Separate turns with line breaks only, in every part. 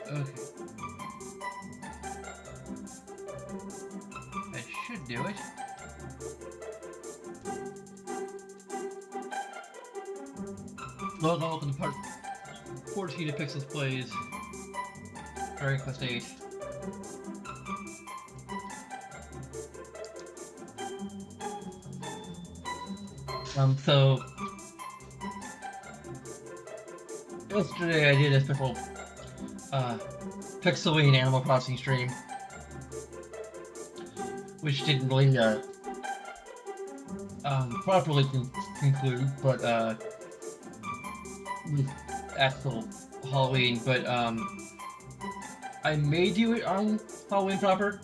Okay. That should do it. Welcome to part 14 of Pixels Plays Dragon Quest VIII. So yesterday I did a special Pixel and Animal Crossing stream, which didn't really properly conclude, but with actual Halloween. But I may do it on Halloween proper.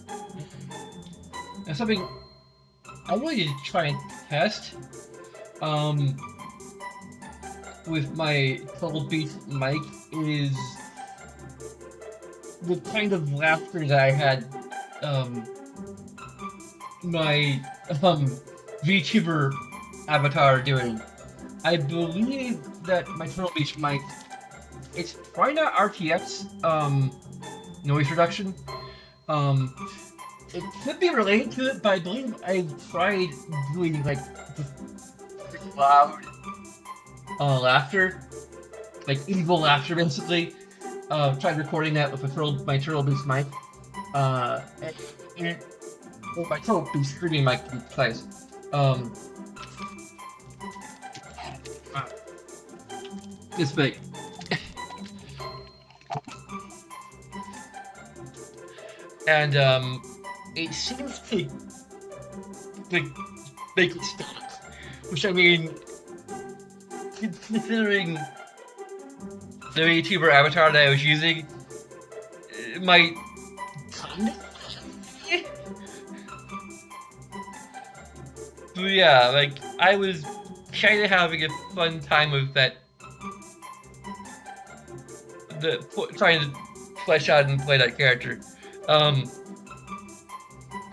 And something I really need to try and test with my Total Beast mic is the kind of laughter that I had my VTuber avatar doing. I believe that my Total Beast mic, it's probably not RTX noise reduction. It could be related to it, but I believe I tried doing like just loud laughter, like evil laughter, basically. Tried recording that with my Turtle Beast mic, and my Turtle Beast streaming mic to be precise. This big. And it seems to like make it stop, which I mean, considering the VTuber avatar that I was using, it might kind of. But yeah, like I was kind of having a fun time with that. Trying to flesh out and play that character.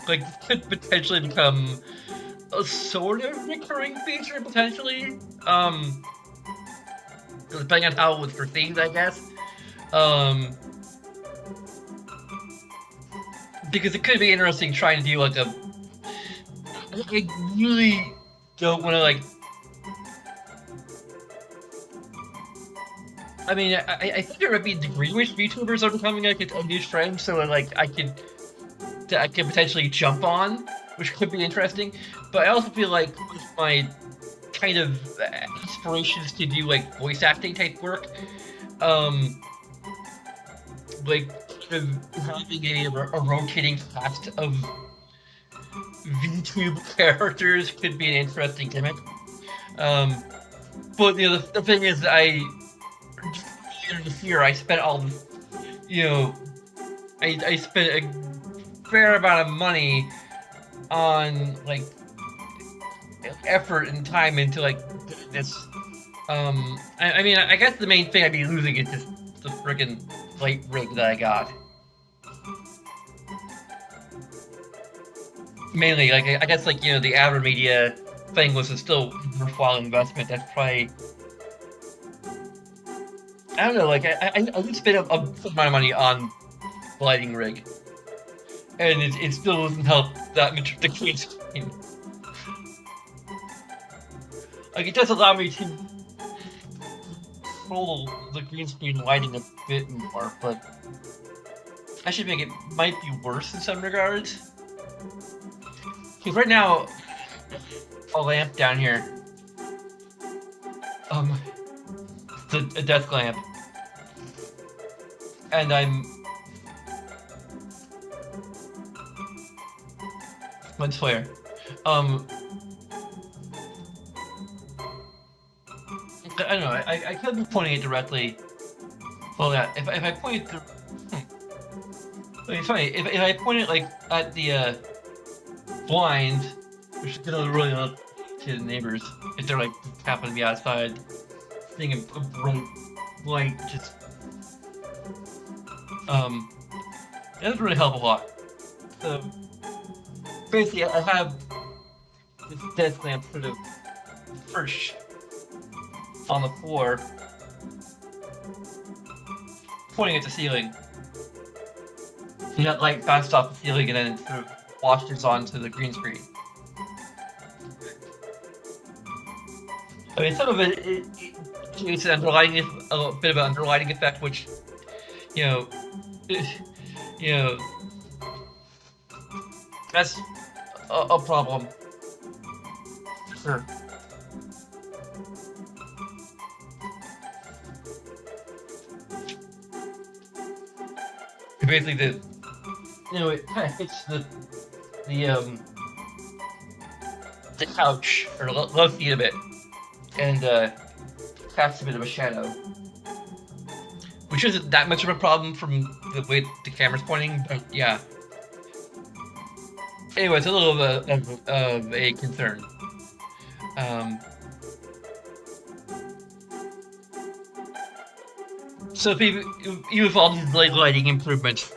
Like could potentially become a sort of recurring feature potentially. Depending on how it was perceived, I guess. Because it could be interesting trying to do like a. I really don't want to like. I mean, I think there would be degree which VTubers are becoming like a new trend, so like I could potentially jump on, which could be interesting. But I also feel like with my kind of aspirations to do like voice acting type work, like having a rotating cast of VTube characters could be an interesting gimmick. But you know, the thing is, this year I spent all the, you know, I spent a fair amount of money on like effort and time into like this. I mean, I guess the main thing I'd be losing is just the freaking light rig that I got. Mainly, like I guess, like, you know, the AverMedia thing was still a worthwhile investment. That's probably, I don't know, like I did spend a full amount of money on the lighting rig, and it still doesn't help that much the case. Like it does allow me to control the green screen lighting a bit more, but I should make it might be worse in some regards. Because right now, a lamp down here, it's a desk lamp, and let's flare. I don't know. I could be pointing it directly. Well, yeah. If I point it through, it's funny. If I point it like at the blind, which is gonna really not to the neighbors if they're like happen to be outside, seeing a bright light just it doesn't really help a lot. So basically, I have this desk lamp sort of perched on the floor, pointing at the ceiling. And that light bounced off the ceiling and then it sort of washes onto the green screen. I mean, some of it creates an underlighting, a bit of an underlighting effect, which, you know, that's a problem. Sure. Basically, it kind of hits the couch or love seat a bit, and casts a bit of a shadow, which isn't that much of a problem from the way the camera's pointing, but yeah. Anyway, it's a little of a concern. So if you have all these like lighting improvements,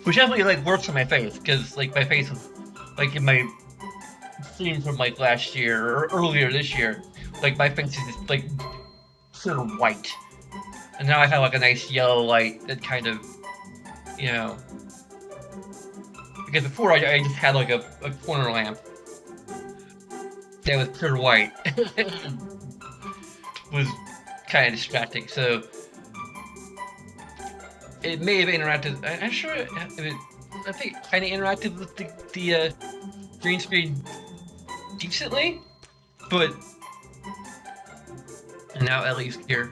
which definitely like works on my face, because like my face was like in my scene from like last year or earlier this year, like my face is just like sort of white, and now I have like a nice yellow light that kind of, because before I just had like a corner lamp that was pure white. Was kind of distracting, so it may have interacted. I'm sure I think it kind of interacted with the green screen decently, but now Ellie's here.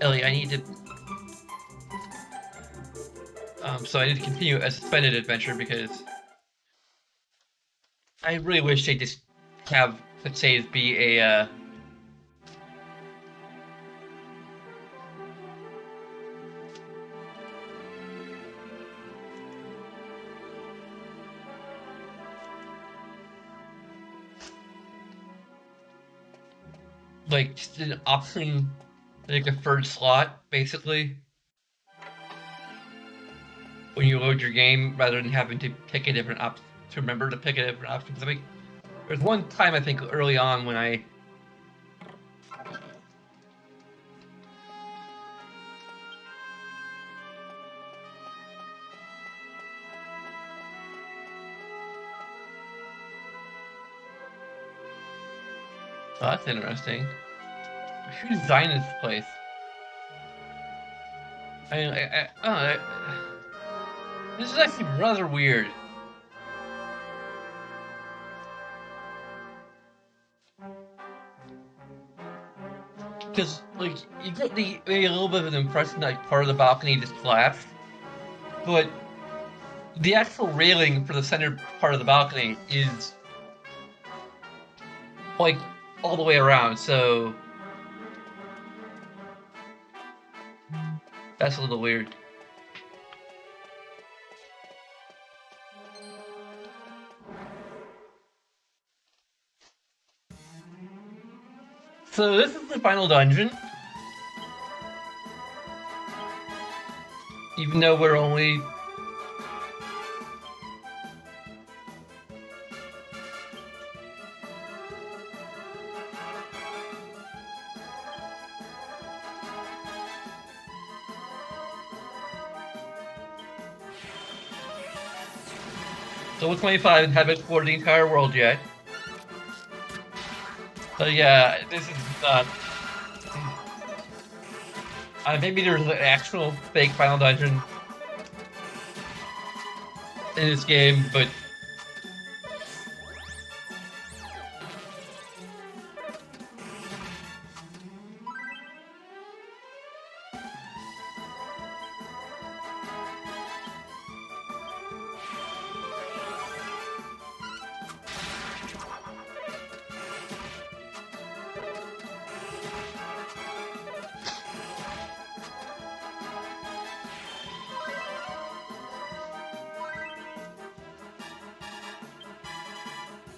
Ellie, I need to. So I need to continue a suspended adventure because I really wish they just have, let's say, be a. Like just an option, like a third slot, basically. When you load your game, rather than having to pick a different option, to remember to pick a different option. Because I mean, there's one time I think early on when I. Oh, that's interesting. Who designed this place? I mean, this is actually rather weird. Because, like, you get maybe a little bit of an impression that part of the balcony just collapsed, but the actual railing for the center part of the balcony is, like, all the way around, so that's a little weird. So this is the final dungeon. Even though we're only... So with 25 and haven't explored the entire world yet. But yeah, this is not. Maybe there's an actual fake final dungeon in this game, but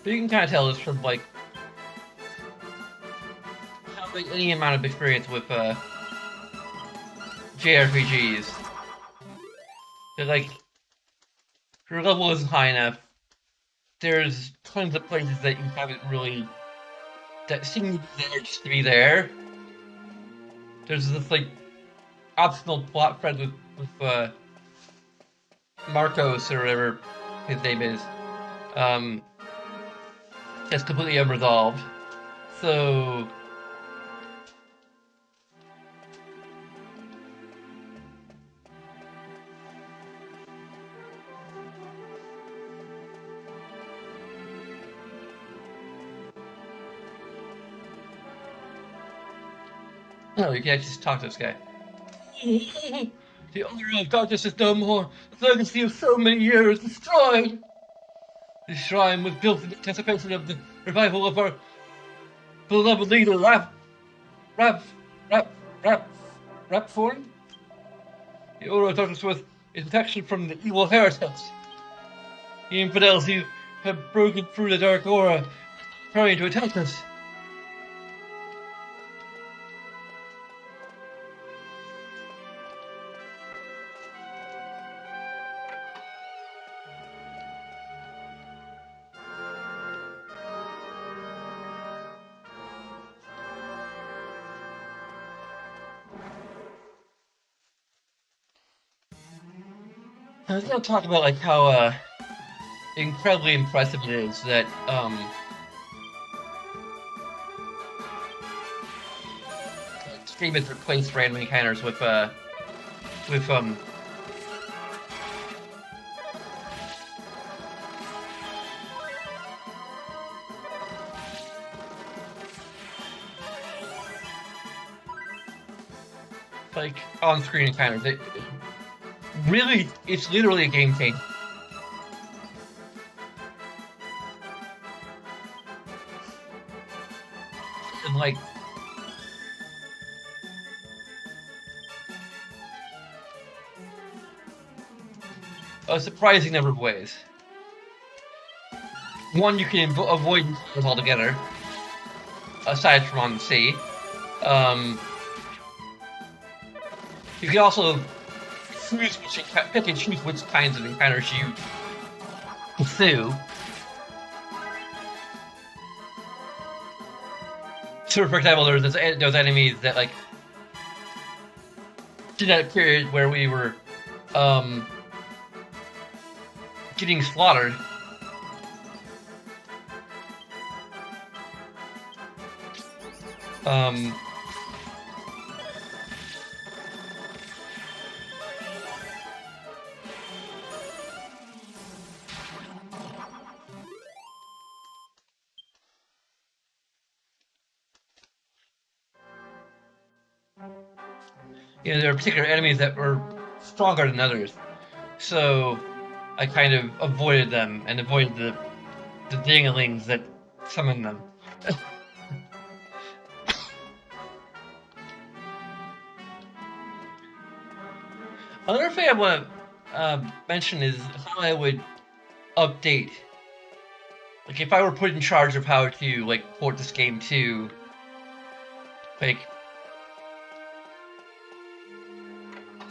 you can kind of tell this from like any amount of experience with JRPGs. That like your level isn't high enough. There's tons of places that you haven't really that seem there just to be there. There's this like optional plot thread with Marcos or whatever his name is. Um, that's completely unresolved. So no, you can't just talk to this guy. The honor of darkness is no more. The legacy of so many years destroyed. This shrine was built in anticipation of the revival of our beloved leader, Rap, Rap, Rap, Rapforn. The Aura of Darkness was a protection from the evil heretics. The infidels who have broken through the dark aura, trying to attack us. I was gonna talk about like how incredibly impressive it is that Stream has replaced random encounters with like on-screen encounters. Really, it's literally a game changer. And like a surprising number of ways. One, you can avoid encounters altogether, aside from on the sea. You can also pick and choose which kinds of encounters you pursue. So, for example, there's those enemies that like in that period where we were getting slaughtered. You know, there are particular enemies that were stronger than others. So I kind of avoided them and avoided the dinglings that summon them. Another thing I want to mention is how I would update. Like if I were put in charge of how to like port this game to like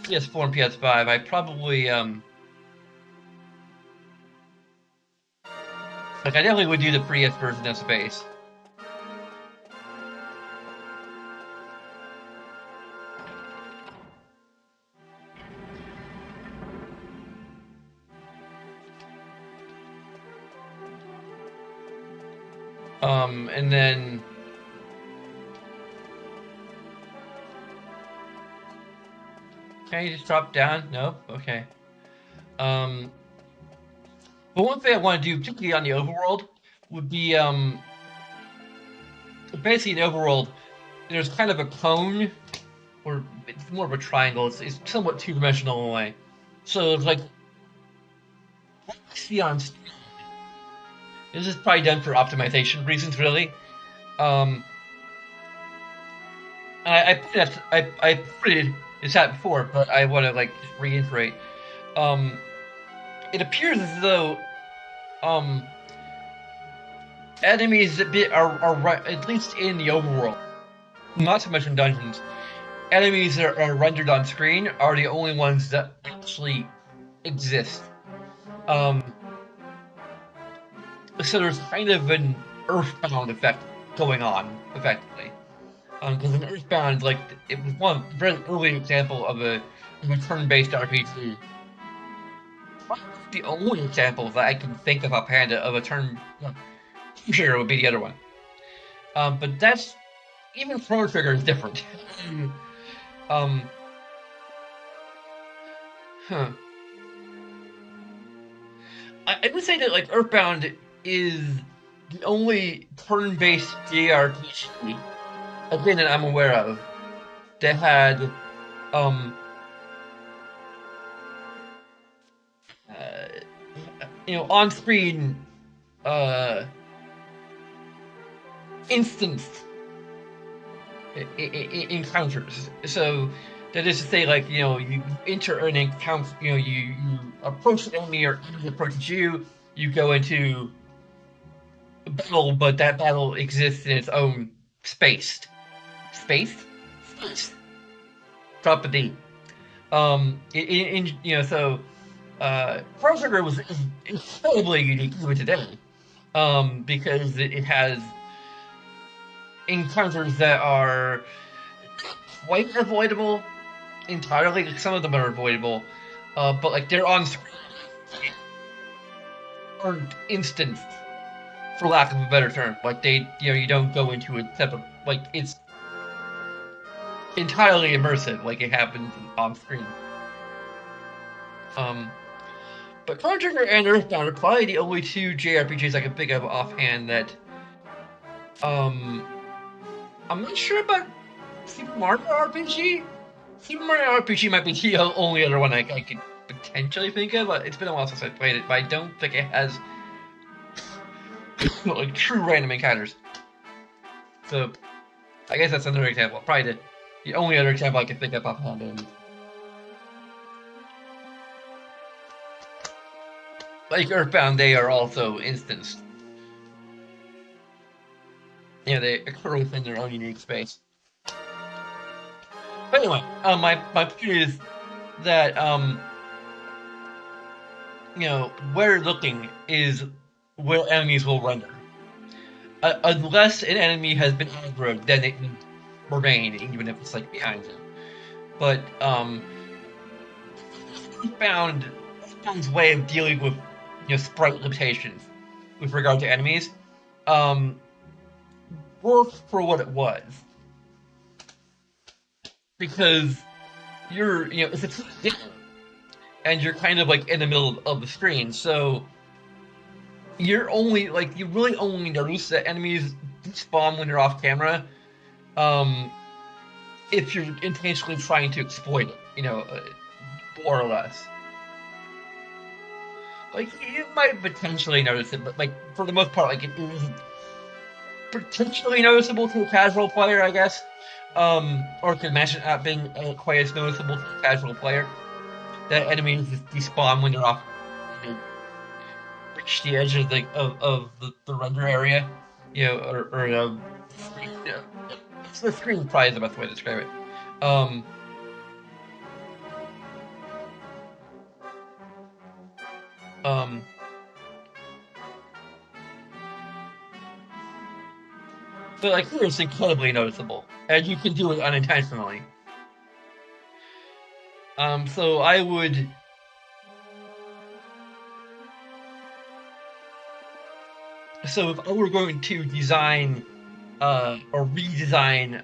PS4 and PS5, I probably like I definitely would do the pre-S version of Space. And then Can you just drop down? Nope. Okay. Um, but one thing I want to do, particularly on the overworld, would be basically in overworld, there's kind of a cone, or it's more of a triangle. It's somewhat two-dimensional in a way. So it's like see on. This is probably done for optimization reasons, really. Um, I printed this out before, but I want to like just reiterate. Um, it appears as though um, enemies that are at least in the overworld, not so much in dungeons. Enemies that are rendered on screen are the only ones that actually exist. Um, so there's kind of an Earthbound effect going on, effectively. Because in Earthbound, like, it was one very early example of a turn-based RPG. The only example that I can think of offhand of a turn shooter would be the other one. But that's even Chrono Trigger is different. um, huh. I would say that like Earthbound is the only turn-based JRPG again that I'm aware of that had uh, on-screen uh, instance encounters. So that is to say, like, you enter an encounter, you approach an enemy or enemy approaches you, you go into a battle, but that battle exists in its own space. Space? Space. Drop a D. So Chrono Trigger was incredibly unique even today, because it has encounters that are quite avoidable entirely. Like, some of them are avoidable, but like they're on screen or instanced, for lack of a better term. Like you don't go into a separate, like it's entirely immersive, like it happens on screen. But Chrono Trigger and Earthbound are probably the only two JRPGs I can think of offhand that, I'm not sure about Super Mario RPG. Super Mario RPG might be the only other one I could potentially think of. But it's been a while since I played it, but I don't think it has like true random encounters. So I guess that's another example. Probably the only other example I can think of offhand. Like Earthbound, they are also instanced. They occur within their own unique space. But anyway, my point is that where you're looking is where enemies will render. Unless an enemy has been aggroed, then it can remain, even if it's like behind you. But Earthbound's way of dealing with sprite limitations with regard to enemies worked for what it was, because it's a and you're kind of like in the middle of the screen, so you're only you really only notice that enemies spawn when you're off camera, if you're intentionally trying to exploit it, more or less. Like, you might potentially notice it, but for the most part, it isn't potentially noticeable to a casual player, I guess. Or could imagine not being quite as noticeable to a casual player. That enemies despawn when they're off, reach the edge of the render area, or the screen probably is the best way to describe it. But here it's incredibly noticeable, and you can do it unintentionally. So I would. So if I were going to design or redesign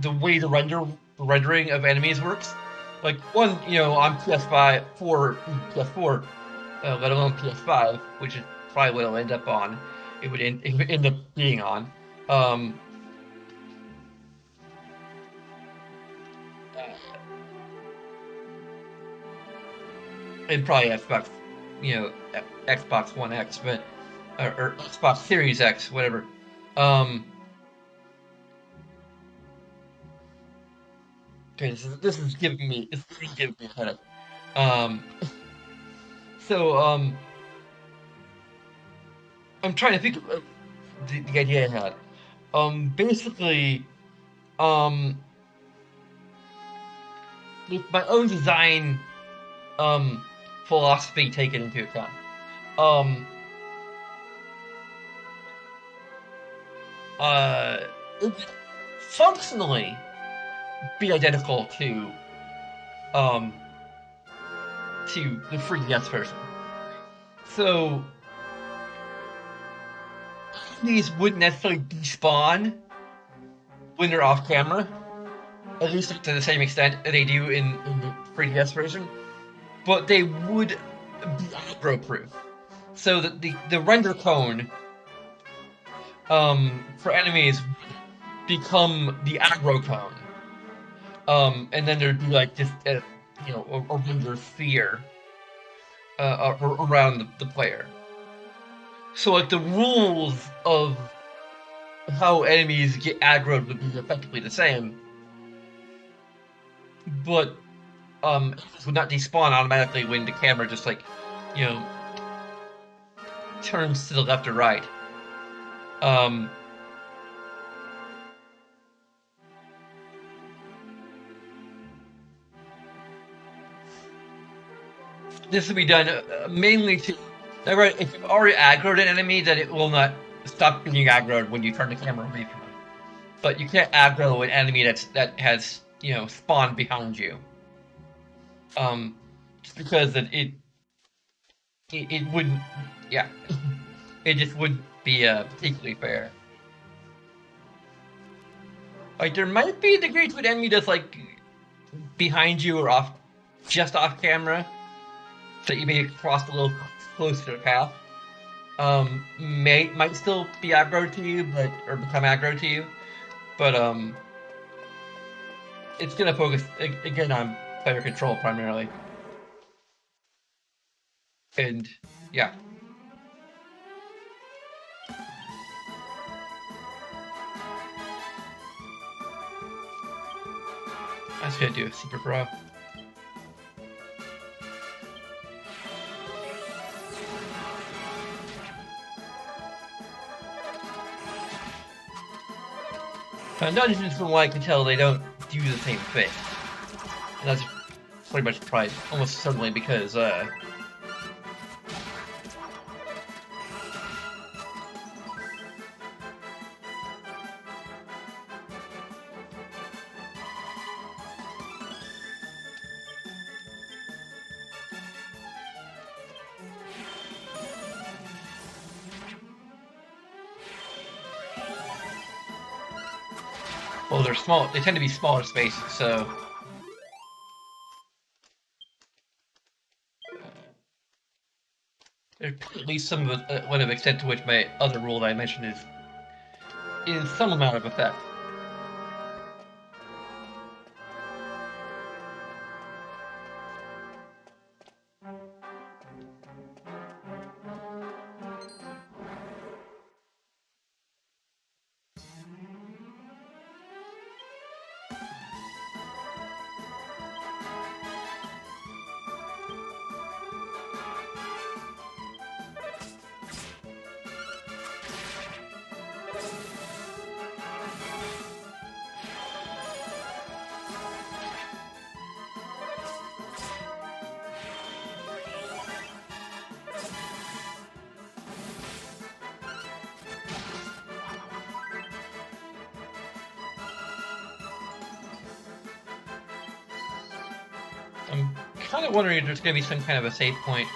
the way the rendering of enemies works, Like one, on PS5, PS4, let alone PS5, which is probably what it'll end up on. It would end up being on. Um, and probably Xbox, you know, Xbox One X, but or Xbox Series X, whatever. Um, okay, this is giving me a headache. Um, so I'm trying to think of the idea I had. Basically, um, with my own design um philosophy taken into account, um, uh, it would functionally be identical um to the 3DS version. So these wouldn't necessarily despawn when they're off camera, at least to the same extent that they do in the 3DS version, but they would be aggro proof. So that the render cone for enemies become the aggro cone. And then there'd be like just a render sphere around the player. So like the rules of how enemies get aggroed would be effectively the same, but it would not despawn automatically when the camera just like you know turns to the left or right. Um, this will be done mainly to. Right, if you've already aggroed an enemy, then it will not stop being aggroed when you turn the camera away from it. But you can't aggro an enemy that has spawned behind you. Just because it wouldn't, yeah, it just wouldn't be particularly fair. Like there might be a degree to an enemy that's like behind you or just off camera, that you may cross a little closer to the path. Might still be aggro to you, or become aggro to you, but it's gonna focus again on player control primarily, and yeah, I was gonna do a super pro. Dungeons, from what I can tell, they don't do the same thing. And that's pretty much probably almost certainly because well, they're small. They tend to be smaller spaces, so there's at least some of the extent to which my other rule that I mentioned is in some amount of effect. I'm kind of wondering if there's going to be some kind of a save point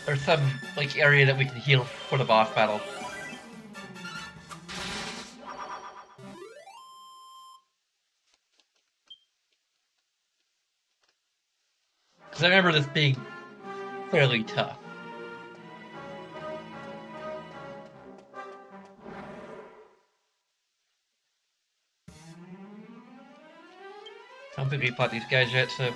or some like area that we can heal for the boss battle. I remember this being fairly tough. I don't think we fought these guys yet, so...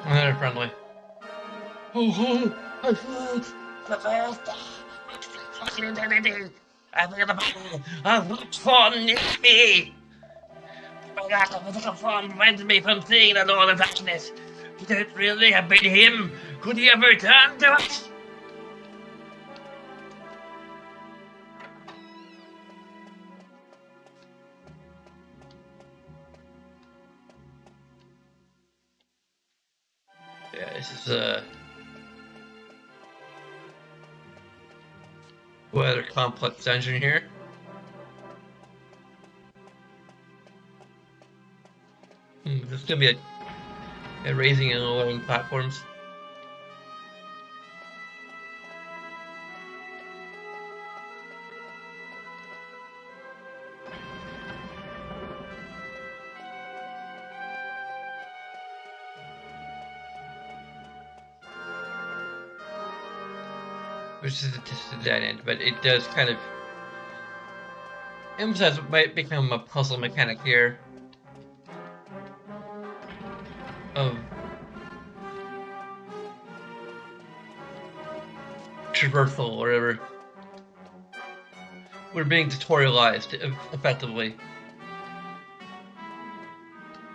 They're friendly.
The first fucking identity. I feel the power of what form needs me. My lack of physical form prevents me from seeing the Lord of Darkness. Could it really have been him? Could he have returned to us?
Yeah, this is rather complex dungeon here. This is gonna be a raising and lowering platforms. Which is just a dead end, but it does kind of emphasize what might become a puzzle mechanic here of traversal or whatever. We're being tutorialized effectively.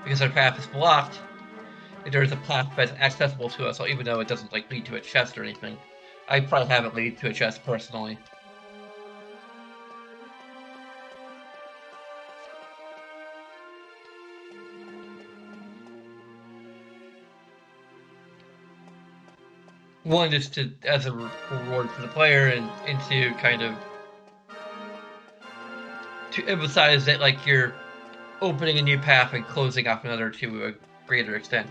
Because our path is blocked, there is a path that's accessible to us, even though it doesn't like lead to a chest or anything. I probably haven't lead to a chest personally. One, just to as a reward for the player, and to kind of to emphasize that like you're opening a new path and closing off another to a greater extent.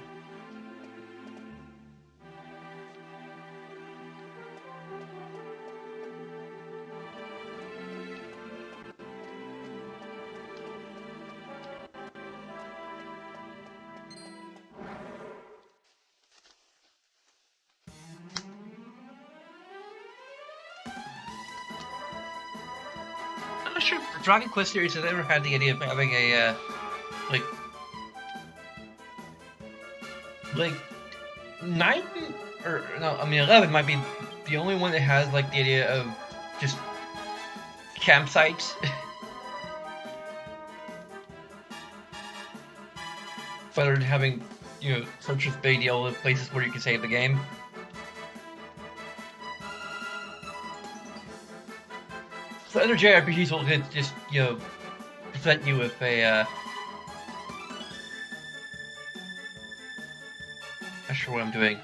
I'm not sure if the Dragon Quest series has ever had the idea of having a like 9 or no, I mean 11 might be the only one that has like the idea of just campsites. Rather than having, you know, such a big deal of places where you can save the game. So other JRPGs will just, you know, present you with a, not sure what I'm doing.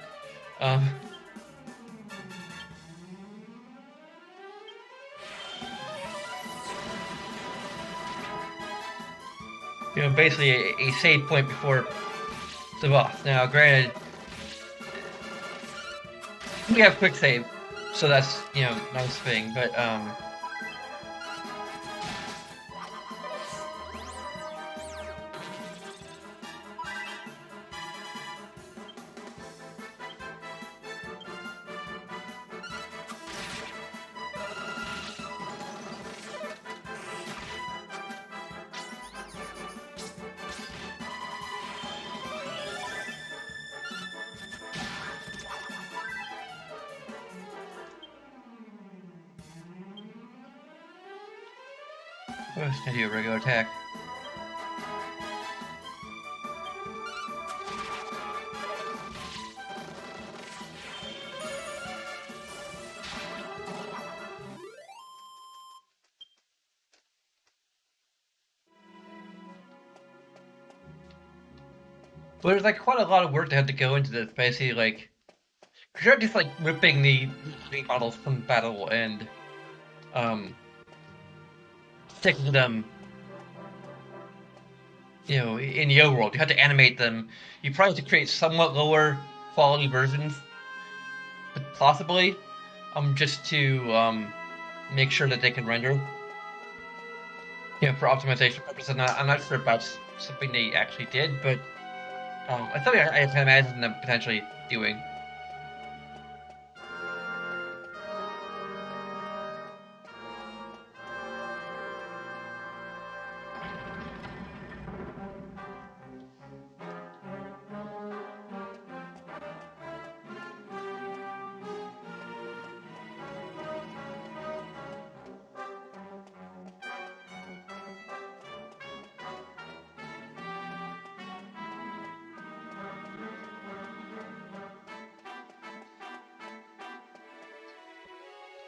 You know, basically a save point before the boss. Now, granted, we have quick save, so that's, you know, nice thing, but, I'm just gonna do a regular attack. Well, there's like quite a lot of work that had to go into this. Basically, like, cause you're just like ripping the models from battle and um sticking them, you know, in the overworld. You have to animate them. You probably have to create somewhat lower quality versions, possibly, just to make sure that they can render. You know, for optimization purposes. I'm not sure if that's something they actually did, but it's something I can imagine them potentially doing.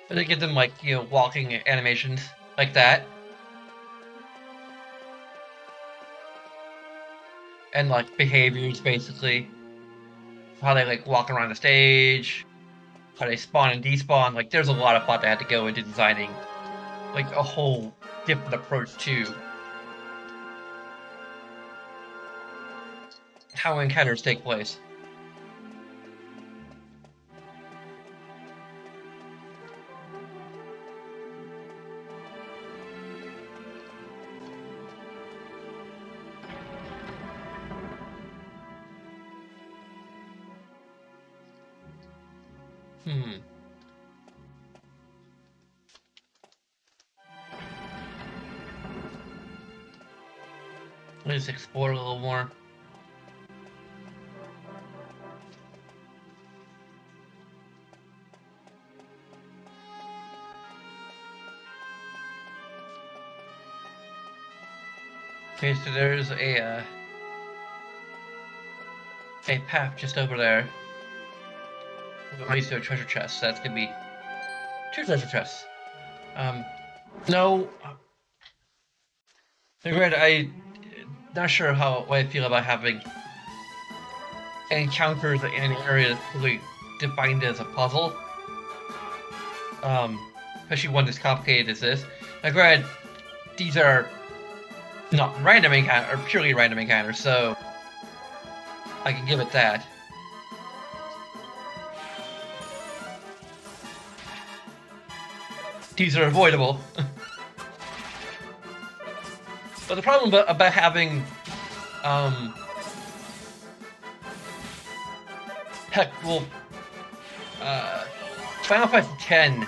But they give them like, you know, walking animations like that, and like behaviors basically, how they like walk around the stage, how they spawn and despawn. Like, there's a lot of thought that had to go into designing like a whole different approach to how encounters take place. Hmm. Let's explore a little more. Okay, so there's a path just over there. It leads to a treasure chest. So that's gonna be 2 treasure chests. Um, no. Granted, I'm not sure what I feel about having encounters in an area that's really defined as a puzzle. Especially one as complicated as this. Now, granted, these are not random encounters, or purely random encounters, so I can give it that. These are avoidable. But the problem about having, heck, well, Final Fantasy X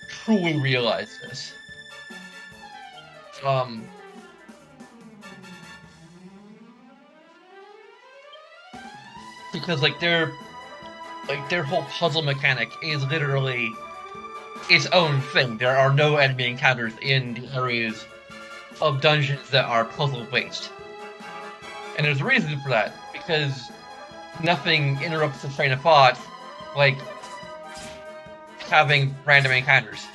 truly realized this. Because like their whole puzzle mechanic is literally its own thing. There are no enemy encounters in the areas of dungeons that are puzzle based, and there's a reason for that, because nothing interrupts the train of thought like having random encounters.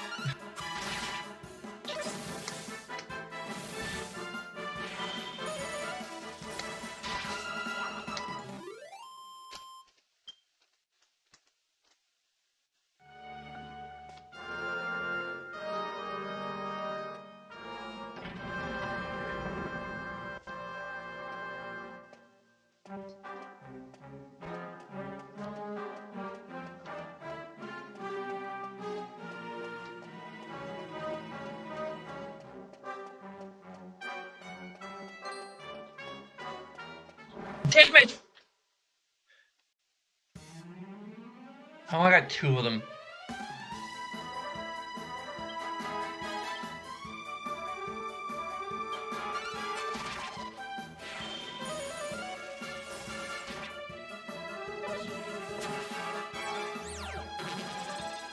Damn it! Oh, I got 2 of them.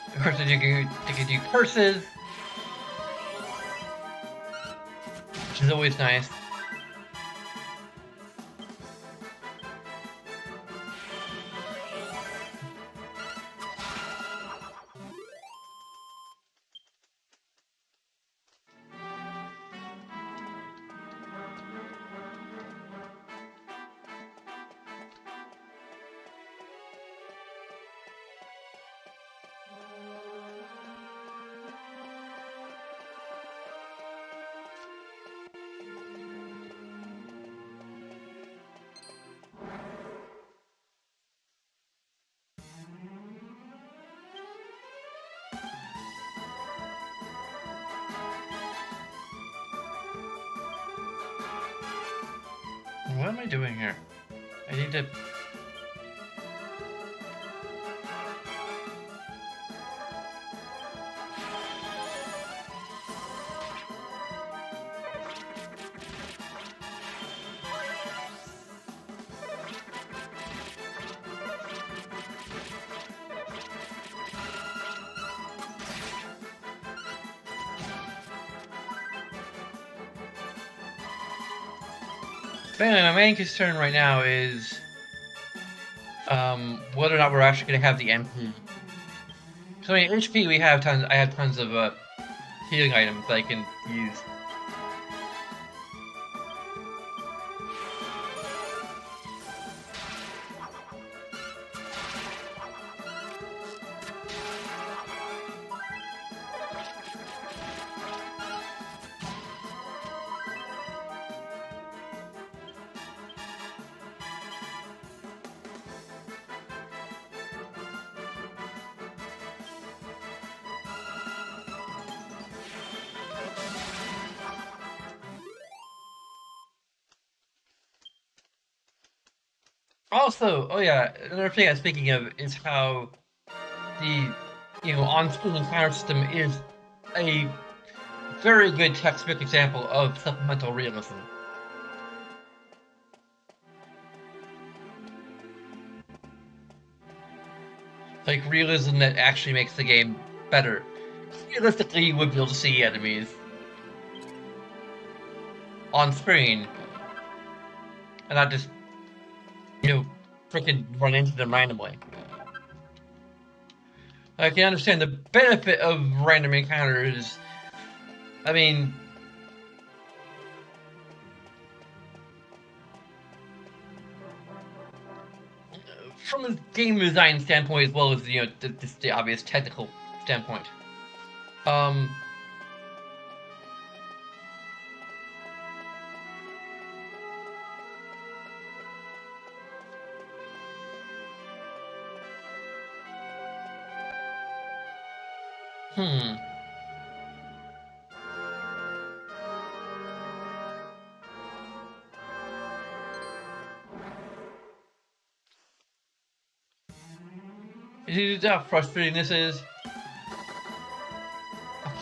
Of course, you can do curses. which is always nice. What am I doing here? I need to... But anyway, my main concern right now is whether or not we're actually going to have the MP. So I mean, HP we have tons. I have tons of healing items that I can use. Also, oh yeah, another thing I'm speaking of is how the on-screen encounter system is a very good textbook example of supplemental realism. Like realism that actually makes the game better. Realistically, you would be able to see enemies on screen and not just freaking run into them randomly. I can understand the benefit of random encounters. I mean, from a game design standpoint as well as the obvious technical standpoint. Um, hmm. You see how frustrating this is? Oh,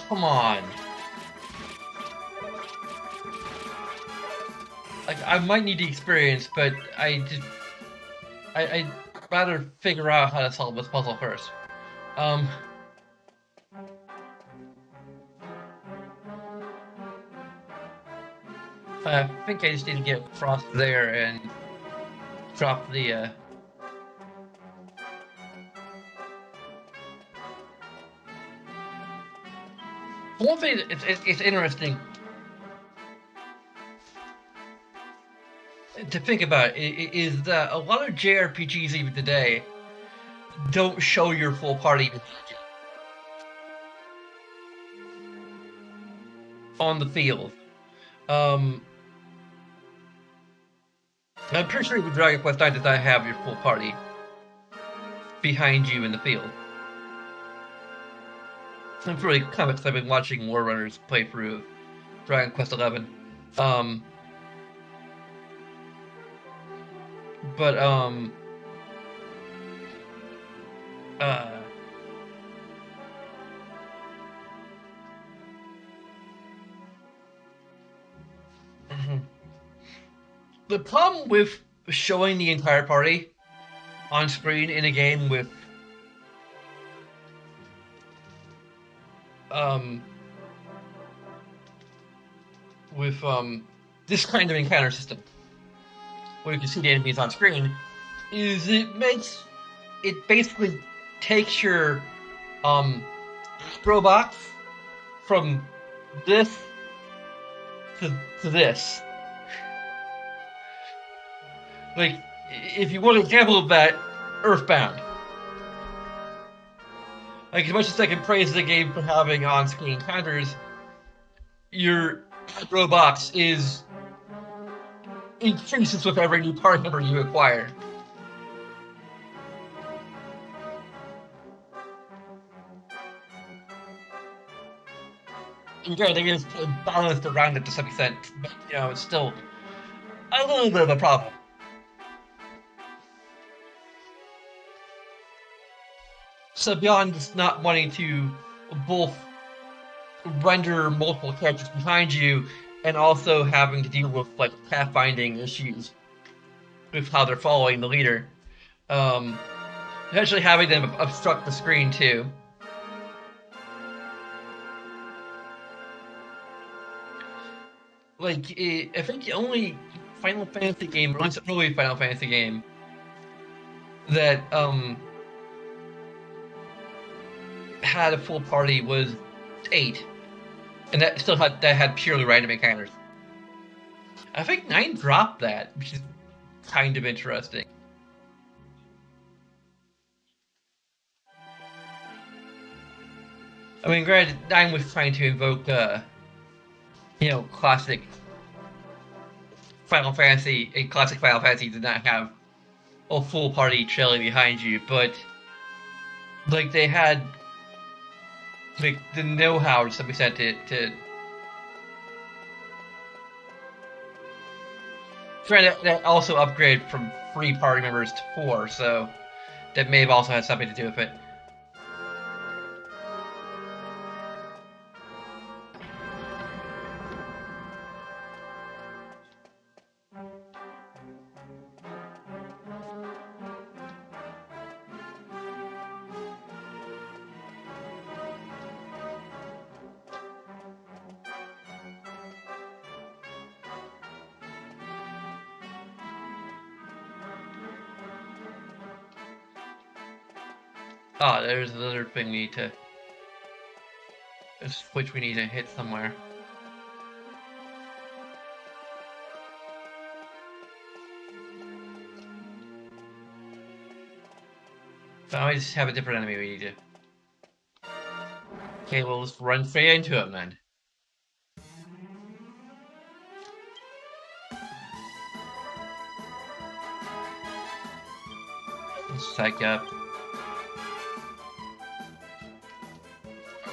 come on. Like, I might need the experience, but I'd rather figure out how to solve this puzzle first. I think I just need to get Frost there and drop the, One thing it's interesting to think about is that a lot of JRPGs even today don't show your full party on the field. I'm pretty sure with Dragon Quest IX does not have your full party behind you in the field. And for the comics, I've been watching Warrunners play through Dragon Quest XI. But the problem with showing the entire party on screen in a game with with this kind of encounter system, where you can see the enemies on screen, is it basically takes your um throw box from this to this. Like, if you want an example of that, Earthbound. Like, as much as I can praise the game for having on-screen encounters, your throw box is increases with every new part number you acquire. And granted, they just balanced around it to some extent, but it's still a little bit of a problem. So beyond just not wanting to both render multiple characters behind you and also having to deal with like pathfinding issues with how they're following the leader, potentially having them obstruct the screen too. Like, I think the only Final Fantasy game, or at least early Final Fantasy game, that had a full party was 8, and that still had purely random encounters. I think 9 dropped that, which is kind of interesting. I mean, granted, 9 was trying to invoke, classic Final Fantasy. A classic Final Fantasy did not have a full party trailing behind you, but like they had like the know-how to some extent to try to also upgrade from 3 party members to 4, so that may have also had something to do with it. Oh, there's another thing we need to. A switch we need to hit somewhere. But I just have a different enemy we need to. Okay, well, let's run straight into him then. Let's psych up.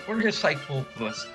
We're gonna psych both of us.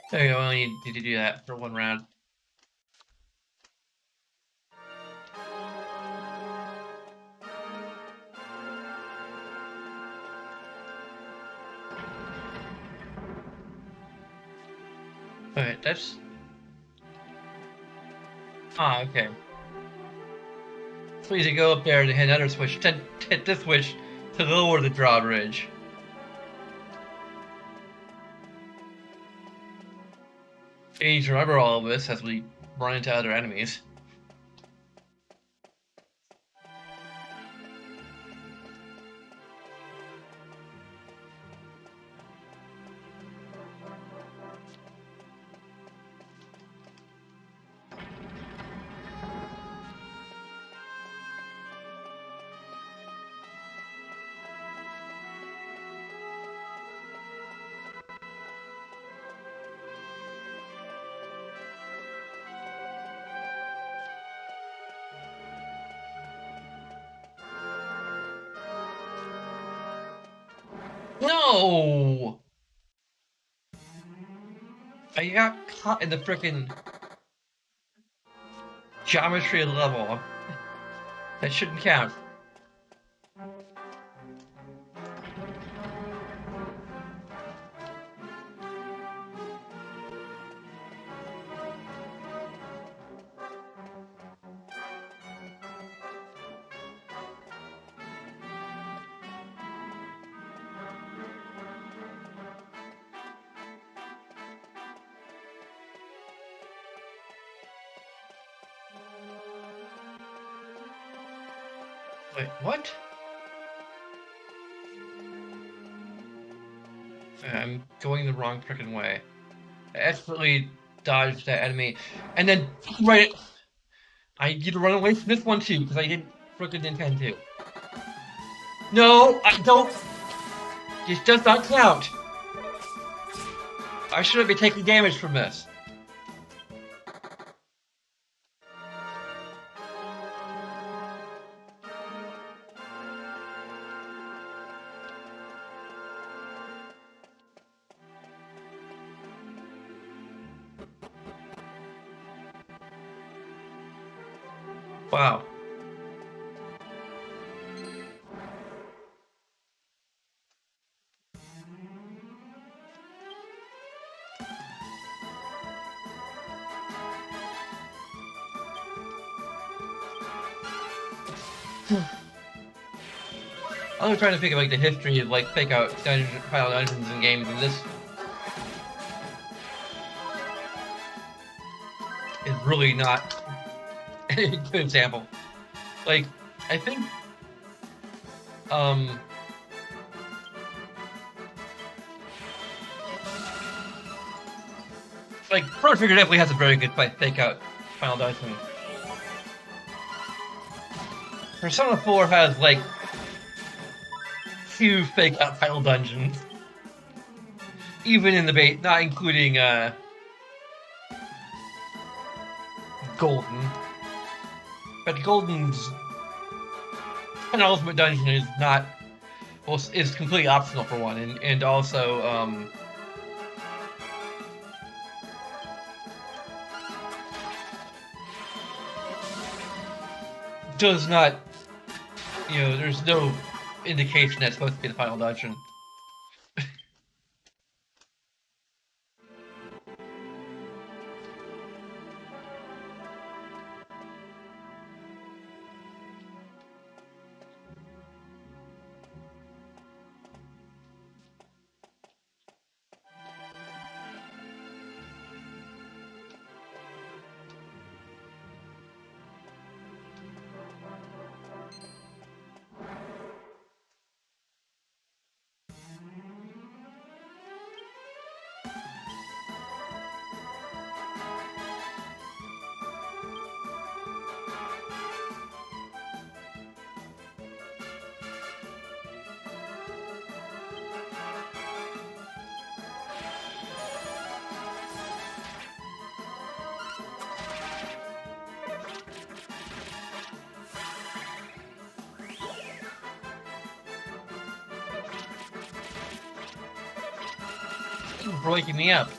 There you go, we only need to do that for one round. Okay, that's... Ah, okay. So you go up there and hit another switch, then hit this switch to lower the drawbridge. You need to remember all of this as we run into other enemies. No! I got caught in the frickin' geometry of the level. That shouldn't count. Wait, what? I'm going the wrong frickin' way. I expertly dodged that enemy, and then right, I need to run away from this one too because I didn't frickin' intend to. No, I don't. This does not count. I shouldn't be taking damage from this. Wow. I was trying to think of like the history of like fake out final dungeons in games, and this is really not a good example. Like, I think, um, like Chrono Trigger definitely has a very good fake out final dungeon. Persona 4 has like 2 fake out final dungeons, even in the bait, not including Golden. But Golden's penultimate dungeon is not, well, is completely optional for one, and also does not, you know, there's no indication that's supposed to be the final dungeon. For waking me up.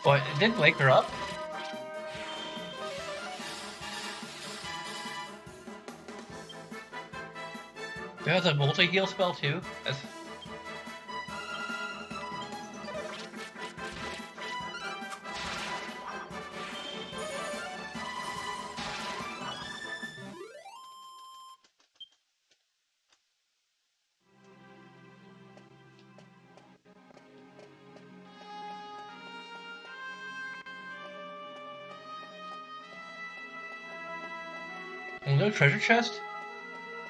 What, it didn't wake her up? There's a multi-heal spell too? That's... No treasure chest?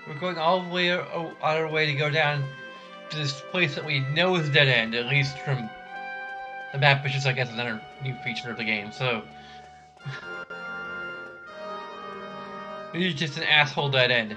We're going all the way on our way to go down to this place that we know is a dead end, at least from the map, which is, I guess, another new feature of the game. So it's just an asshole dead end.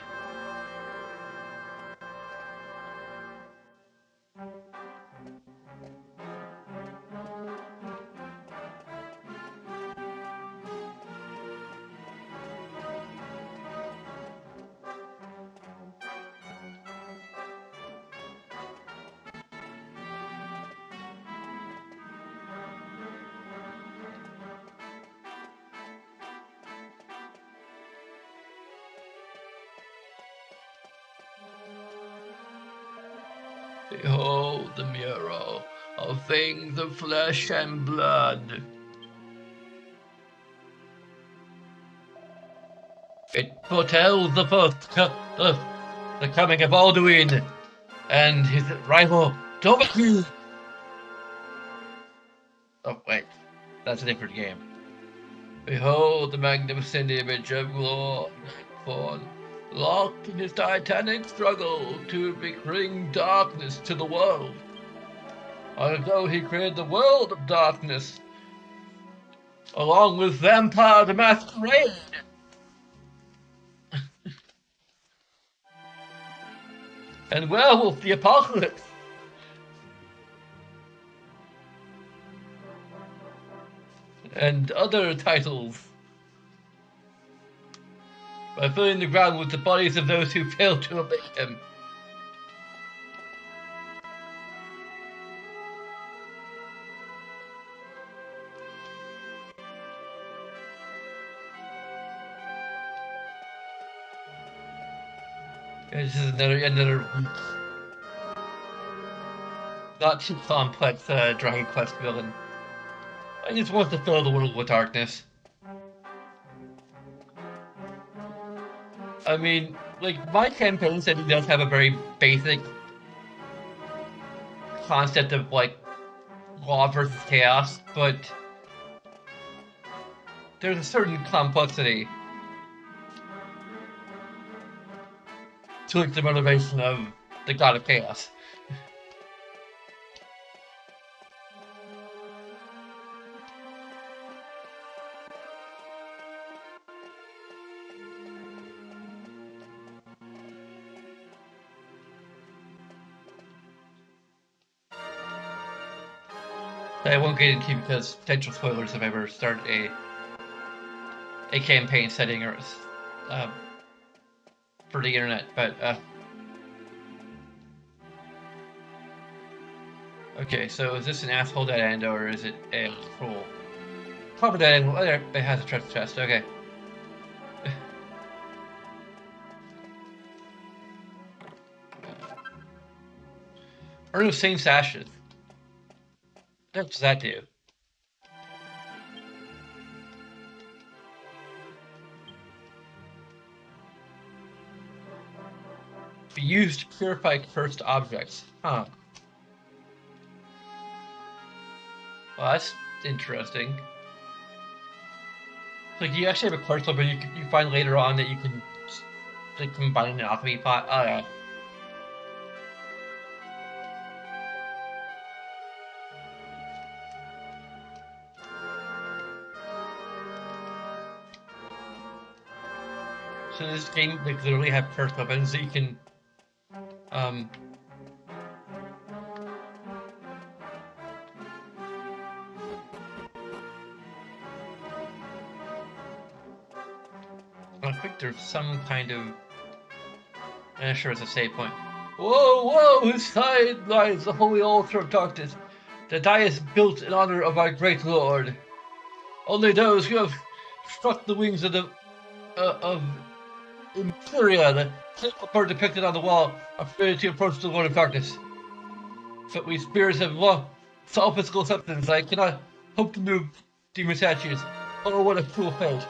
Behold the mural of things of flesh and blood. It foretells the coming of Alduin and his rival Dovahkiin. Oh wait, that's a different game. Behold the magnificent image of Lord Nightfawn, locked in his titanic struggle to bring darkness to the world. Although he created the world of darkness, along with Vampire the Masquerade. And Werewolf the Apocalypse. And other titles. By filling the ground with the bodies of those who failed to obey him. This is another not too complex Dragon Quest villain. I just want to fill the world with darkness. I mean, like, my campaign said it does have a very basic concept of, like, law versus chaos, but there's a certain complexity to, like, the motivation of the God of Chaos. I won't get into because potential spoilers if I ever start a campaign setting or for the internet, but okay, so is this an asshole dead end or is it a troll? Probably dead end. Oh, there, it has a treasure chest. Okay. Urn of Saint's Ashes. What does that do? Be used to purify cursed objects. Huh. Well, that's interesting. Like, you actually have a curse but you find later on that you can like, combine an alchemy pot. Oh, yeah. So this game, like, literally have cursed weapons that you can, I think there's some kind of, sure it's a save point. Whoa, whoa, inside lies the holy altar of darkness. The dais built in honor of our great lord. Only those who have struck the wings of the, of Imperia, the sacred bird depicted on the wall, are permitted to approach the Lord of Darkness. But we spirits have lost all physical substance. I cannot hope to move demon statues. Oh, what a cruel fate.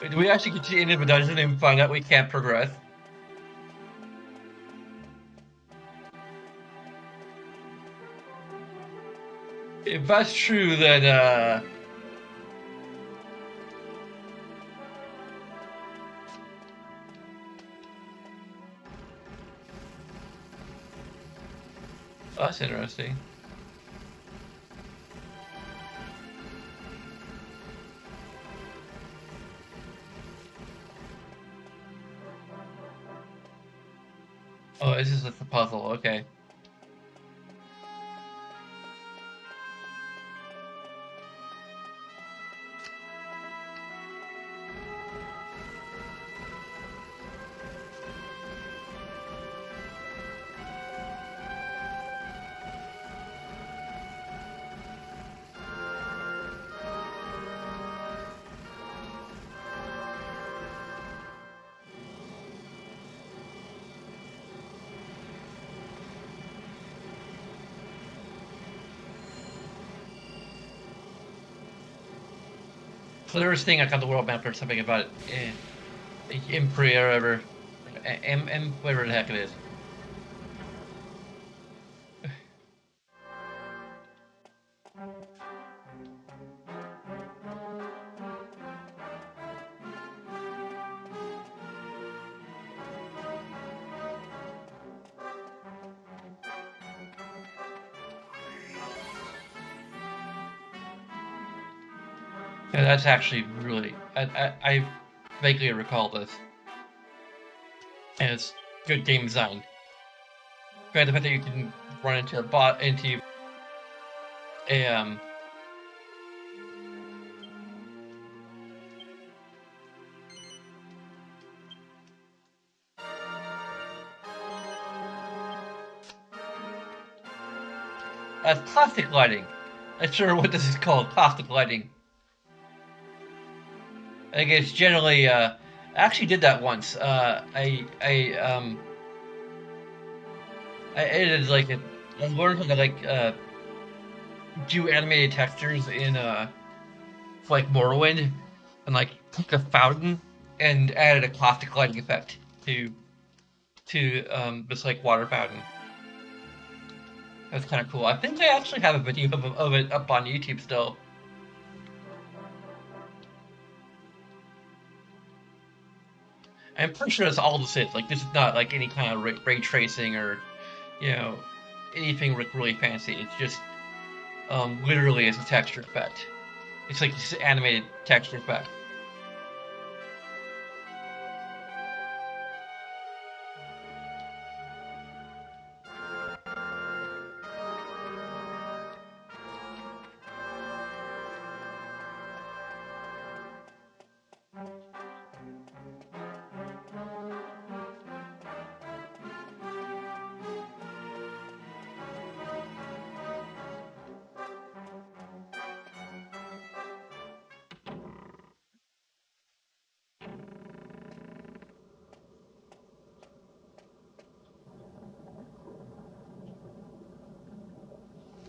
Wait, do we actually get to the end of a dungeon and find out we can't progress? If that's true, then, Oh, that's interesting. Oh, this is just a puzzle. Okay. Clearest thing I got the world map or something about Impri or whatever. Whatever the heck it is. Yeah, that's actually really. I vaguely recall this. And it's good game design. Granted, the fact that you can run into a that's plastic lighting. Not sure what this is called. Plastic lighting. I think it's generally. I actually did that once. I edited like it. I learned how to do animated textures in like Morrowind, and like took a fountain and added a plastic lighting effect to this like water fountain. That's kind of cool. I think I actually have a video of it up on YouTube still. I'm pretty sure that's all this is. Like, this is not like any kind of ray tracing or, you know, anything really fancy. It's just literally as a texture effect. It's like this animated texture effect.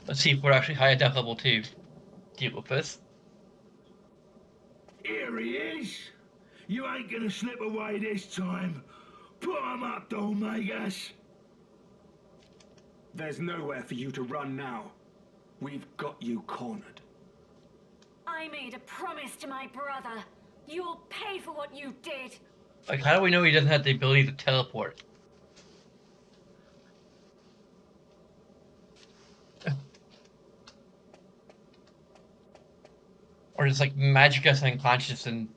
Let's see if we're actually high enough level to deal with this.
Here he is. You ain't gonna slip away this time. Put 'em up, Dollmagus.
There's nowhere for you to run now. We've got you cornered.
I made a promise to my brother. You'll pay for what you did.
Like, how do we know he doesn't have the ability to teleport? Or just like magic us unconscious and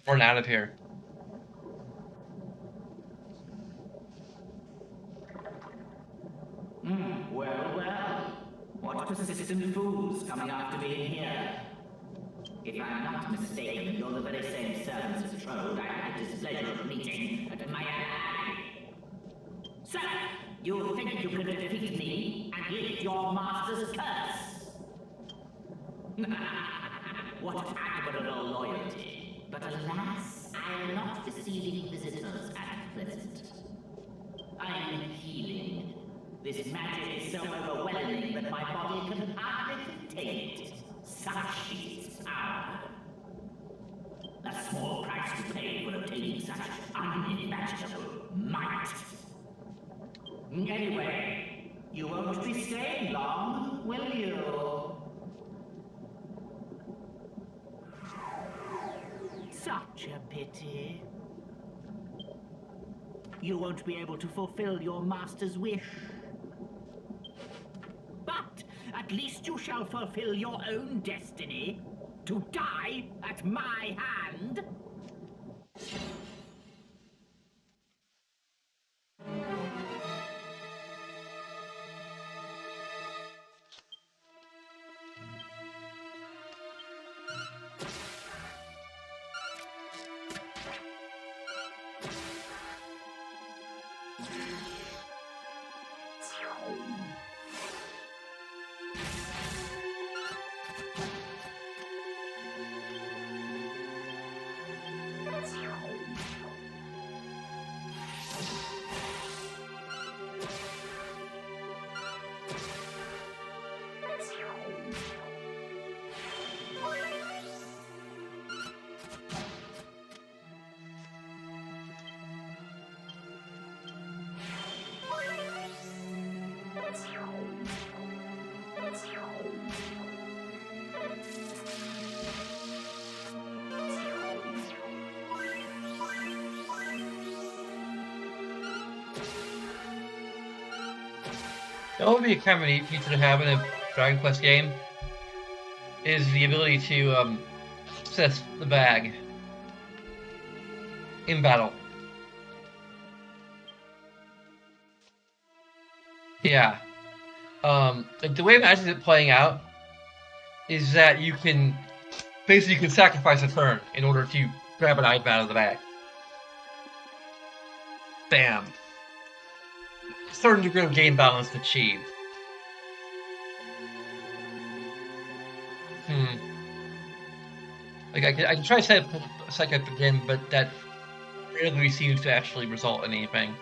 run out of here.
Well. What persistent fools coming after me in here? If I'm not mistaken, you're the very same servants of Trode I had the displeasure of meeting at my abbey. Sir, you think you can defeat me and lift your master's curse? What admirable loyalty. But alas, I am not receiving visitors at present. I am healing. This magic is so overwhelming that my body can hardly contain it. Such is its power. A small price to pay for obtaining such unimaginable might. Anyway, you won't be staying long, will you? Such a pity. You won't be able to fulfill your master's wish. At least you shall fulfill your own destiny. To die at my hand.
That would be a kind of a neat feature to have in a Dragon Quest game, is the ability to access the bag in battle. Yeah. Like the way I imagine it playing out is that you can basically sacrifice a turn in order to grab an item out of the bag. Bam. Certain degree of game balance achieved. Like I can try to set up again, but that rarely seems to actually result in anything.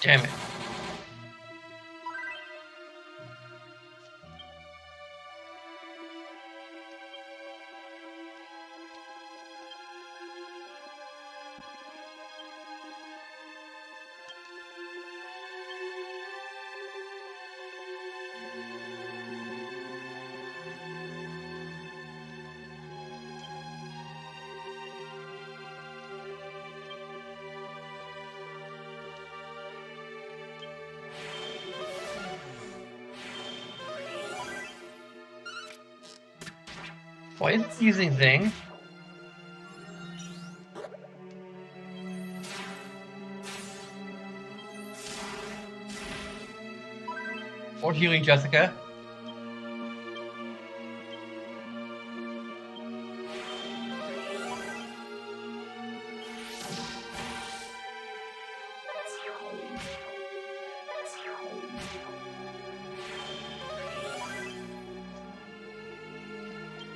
Damn it. Why is it using thing? Or healing Jessica?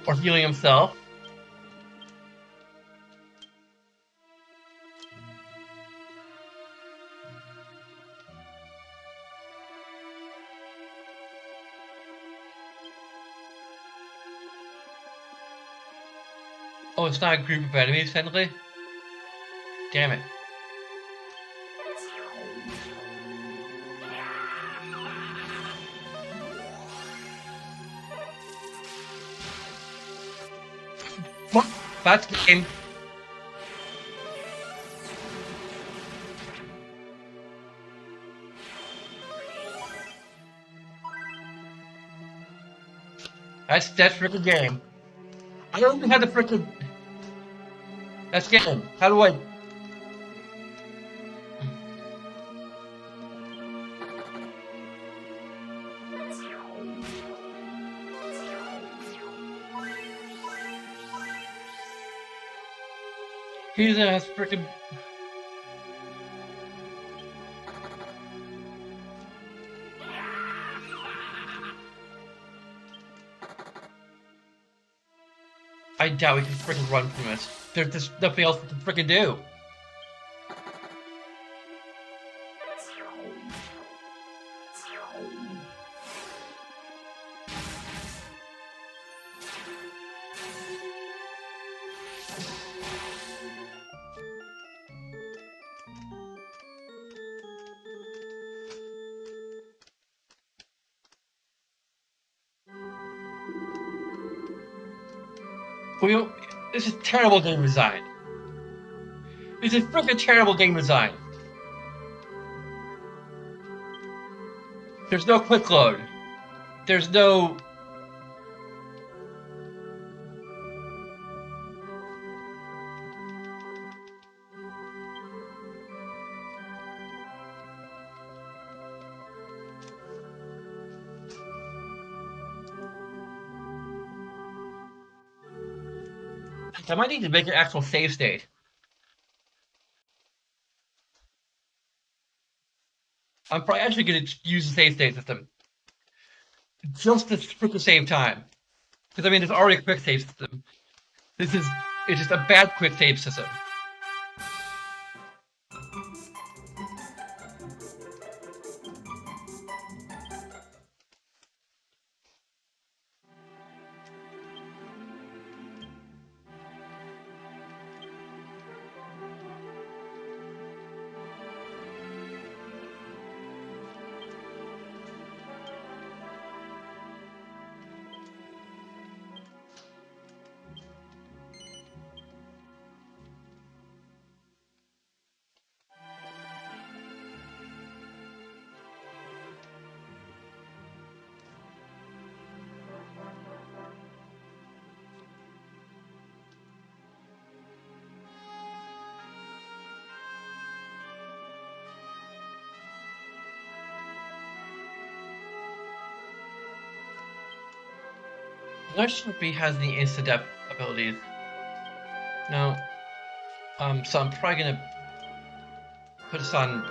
Or healing himself? Oh, it's not a group of enemies, technically? Damn it. What? That's game. That's freaking game. I don't even have the freaking. That's game. How do I? He's a freaking. doubt we can freaking run from this. There's just nothing else we can freaking do. We, this is terrible game design. This is freaking terrible game design. There's no quick load. There's no... I might need to make an actual save state. I'm probably actually going to use the save state system. Just to freaking save time. Because, I mean, there's already a quick save system. It's just a bad quick save system. I'm not sure if he has any insta-depth abilities. No. So I'm probably gonna put this on,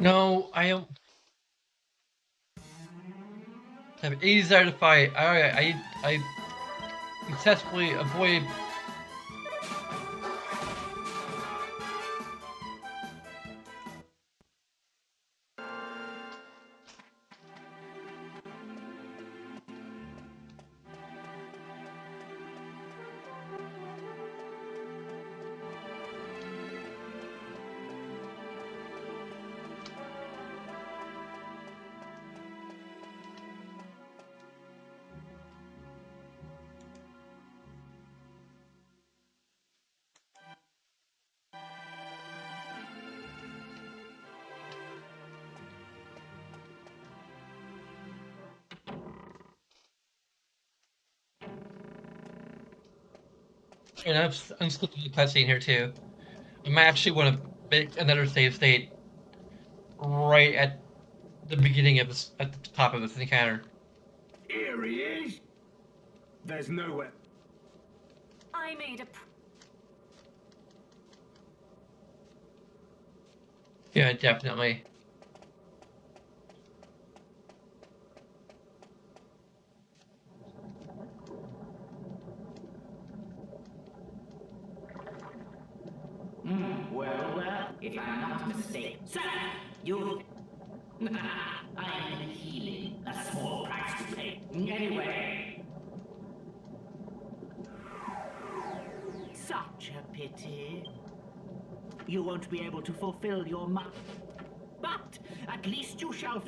No, I don't have any desire to fight. I successfully avoid. And I'm skipping the cutscene here too. I might actually want to make another save state right at the beginning of this, at the top of this encounter.
Here he is.
There's nowhere.
I made a
Yeah, definitely.
Well, if I'm not mistaken. Sir, you... I am healing. A small price to pay. Anyway. Such a pity. You won't be able to fulfill your but at least you shall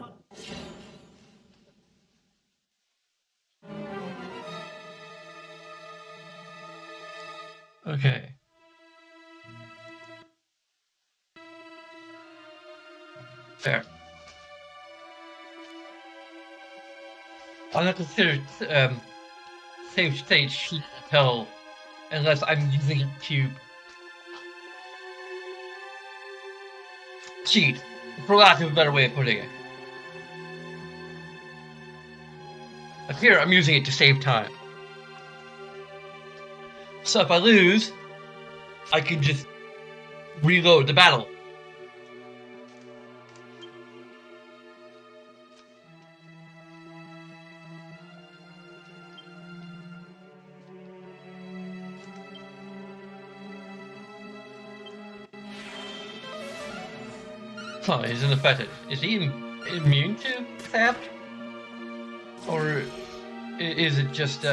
Okay. Fair. I'll not consider save state sheet hell unless I'm using it to cheat, for lack of a better way of putting it. Up here, I'm using it to save time. So if I lose, I can just reload the battle. Huh, he's unaffected. Is he immune to theft? Or is it just,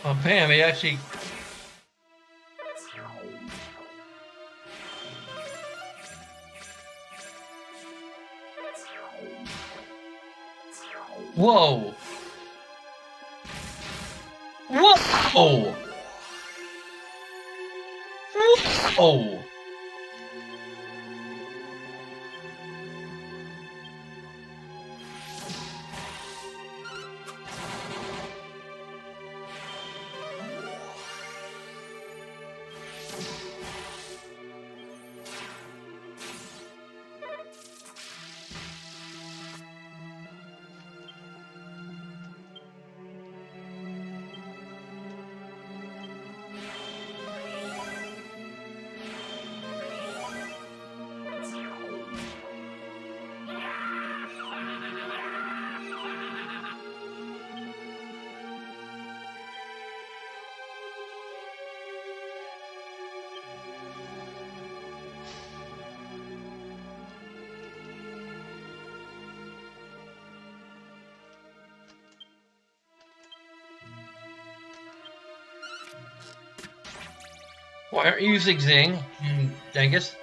oh bam, he actually... Whoa! Whoa! Whoa! Why aren't you using Zing, Dangus?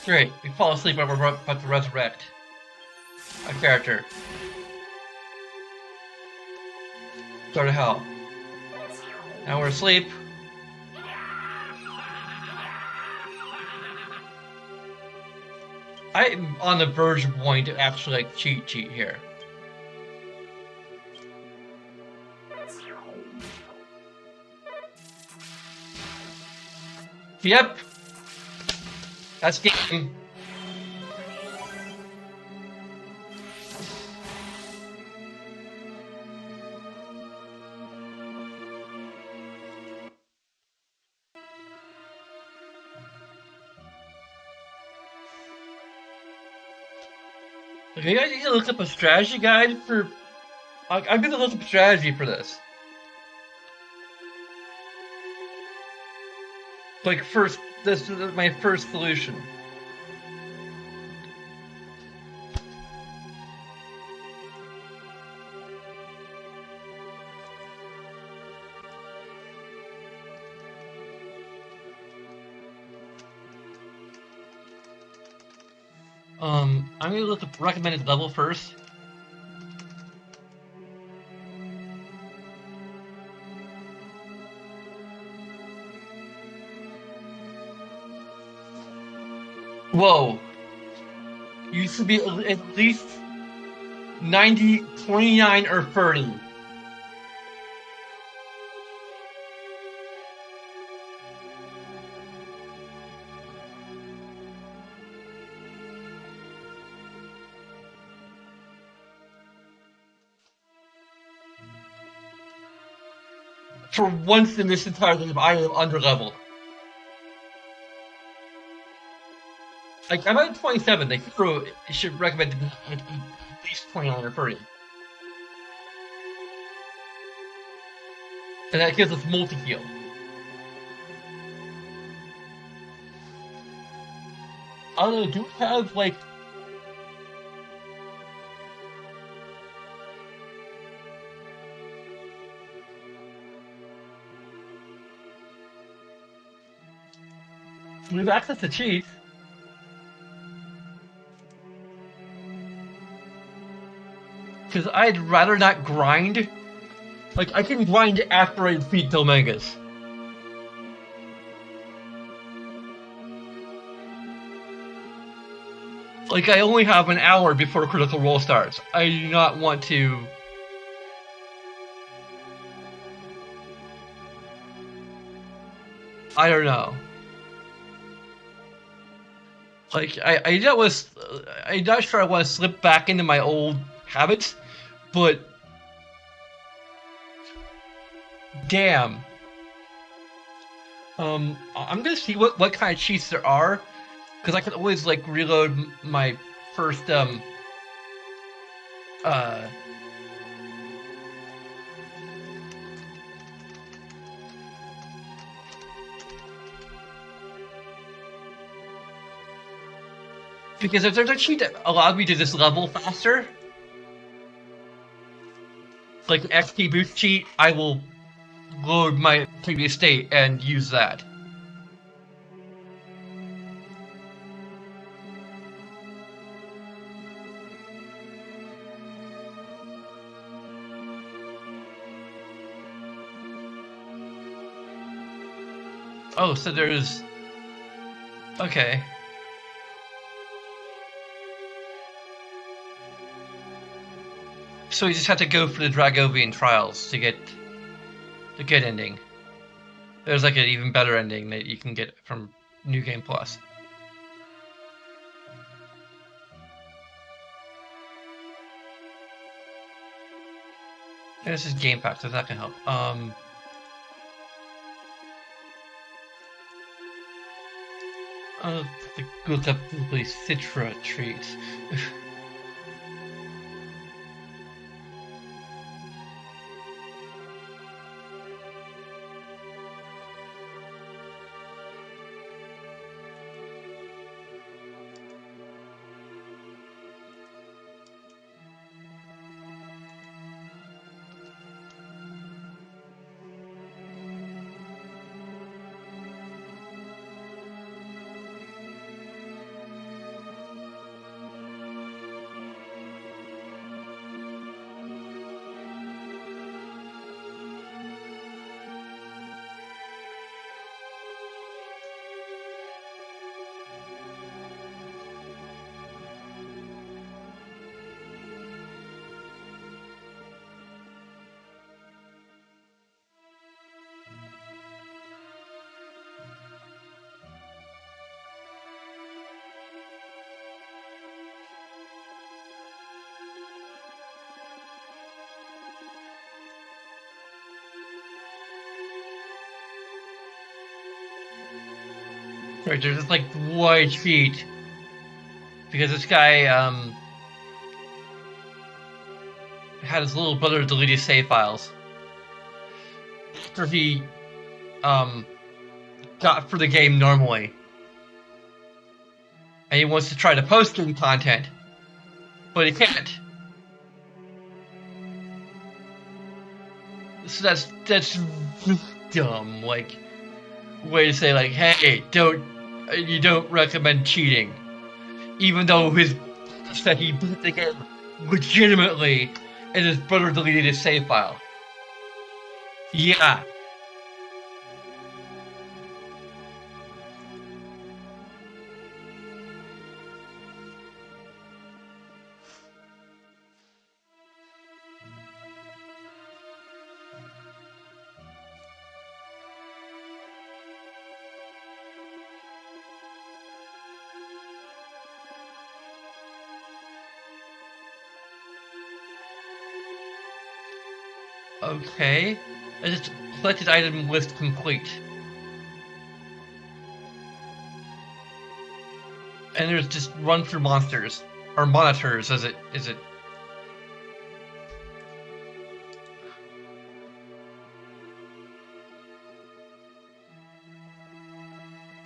Great, we fall asleep but we're about to resurrect a character. Go to hell. Now we're asleep. I'm on the verge of wanting to actually like cheat here. Yep. That's game. Okay, you guys need to look up a strategy guide for... I'm gonna look up a strategy for this. Like, this is my first solution. I'm gonna look up recommended level first. Whoa. Used to be at least 90, 29, or 30. For once in this entire game, I am underleveled. Like, I'm at 27, they should recommend at least 29 or 30. And that gives us multi-heal. I don't know, do we have, like... We have access to cheats. Because I'd rather not grind. Like, I can grind after I defeat the Omegas. Like, I only have an hour before Critical Role starts. I do not want to... I don't know. Like, I'm not sure I want to slip back into my old habits, but damn. I'm gonna see what kind of cheats there are, because I can always like reload my first because if there's a cheat that allowed me to just level faster, like an XP boost cheat, I will load my previous state and use that. Oh, so there's... Okay. So you just have to go for the Dragovian trials to get the good ending. There's like an even better ending that you can get from New Game Plus. And this is Game Pack, so that can help. The good up the Citra treats. Right, there's just like one cheat because this guy had his little brother delete his save files after he got for the game normally, and he wants to try to post game content, but he can't. So that's dumb. Like, way to say like, hey, you don't recommend cheating, even though his said he beat the game legitimately, and his brother deleted his save file. Yeah. Okay. I just collected item list complete. And there's just run through monsters. Or monitors, is it?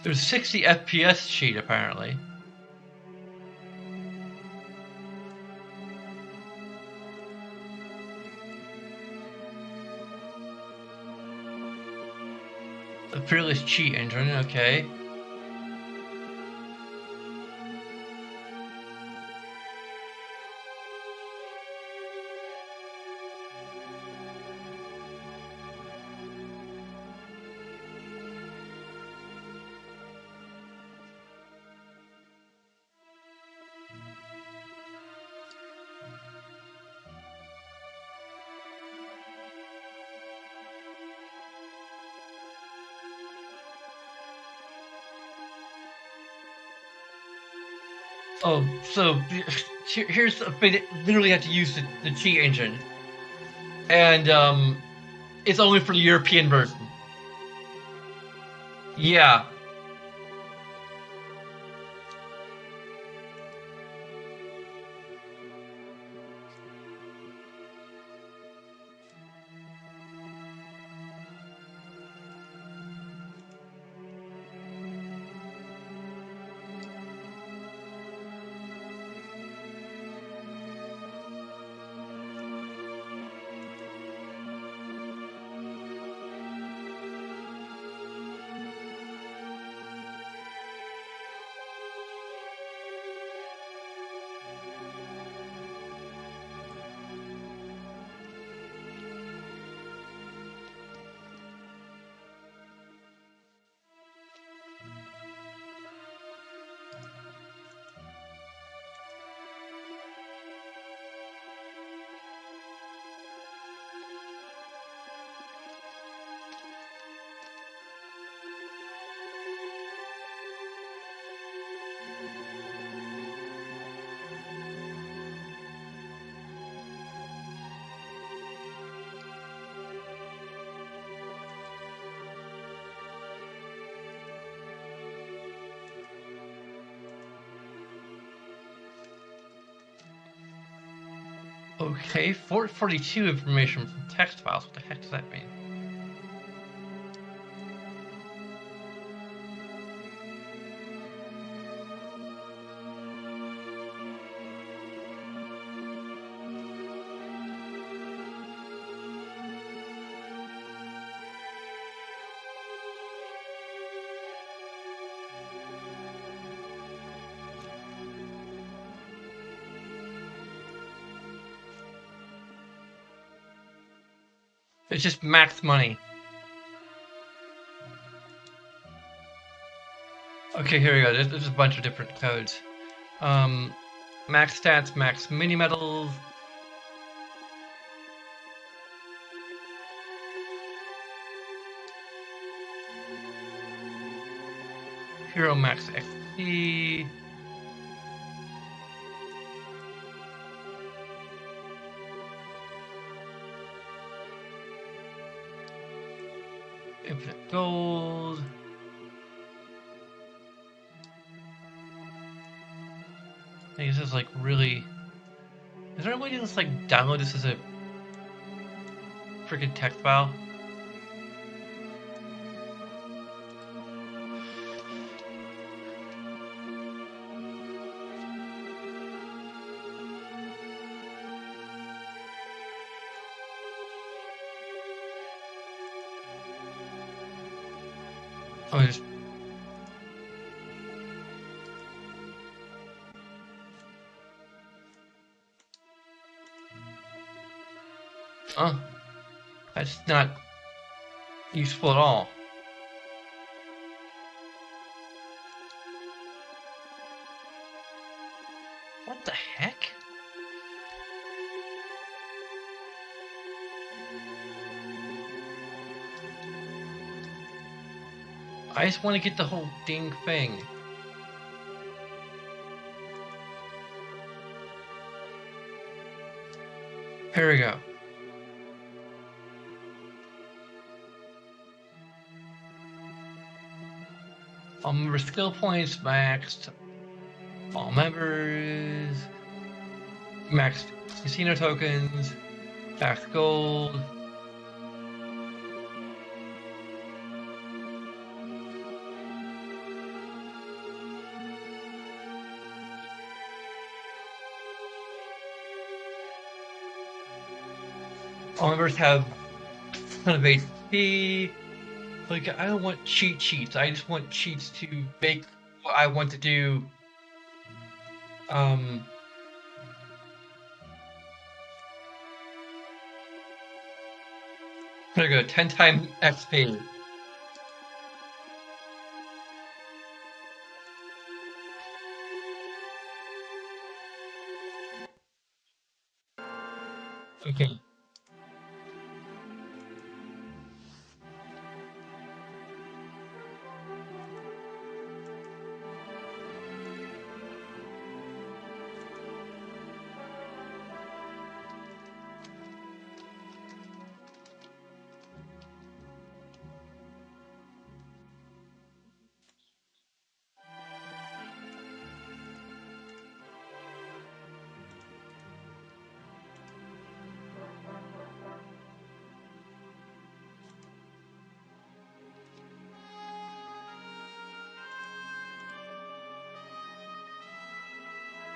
There's 60 FPS sheet apparently. A fearless cheat engine, okay. Oh, so here's the bit. Literally have to use the cheat engine, and it's only for the European version. Yeah. Okay, 442 information from text files. What the heck does that mean? It's just max money. Okay, here we go. There's a bunch of different codes. Max stats, max mini medals. Hero max XP. Infinite gold. think this is like really. Is there a way to just like download this as a freaking text file? Oh, just. Oh, that's not useful at all. What the heck? I just want to get the whole dang thing. Here we go. All member skill points maxed. All members. Maxed casino tokens. Max gold. All members have a ton of HP. Like, I don't want cheat sheets. I just want cheats to make what I want to do. There we go. 10 times XP. Okay.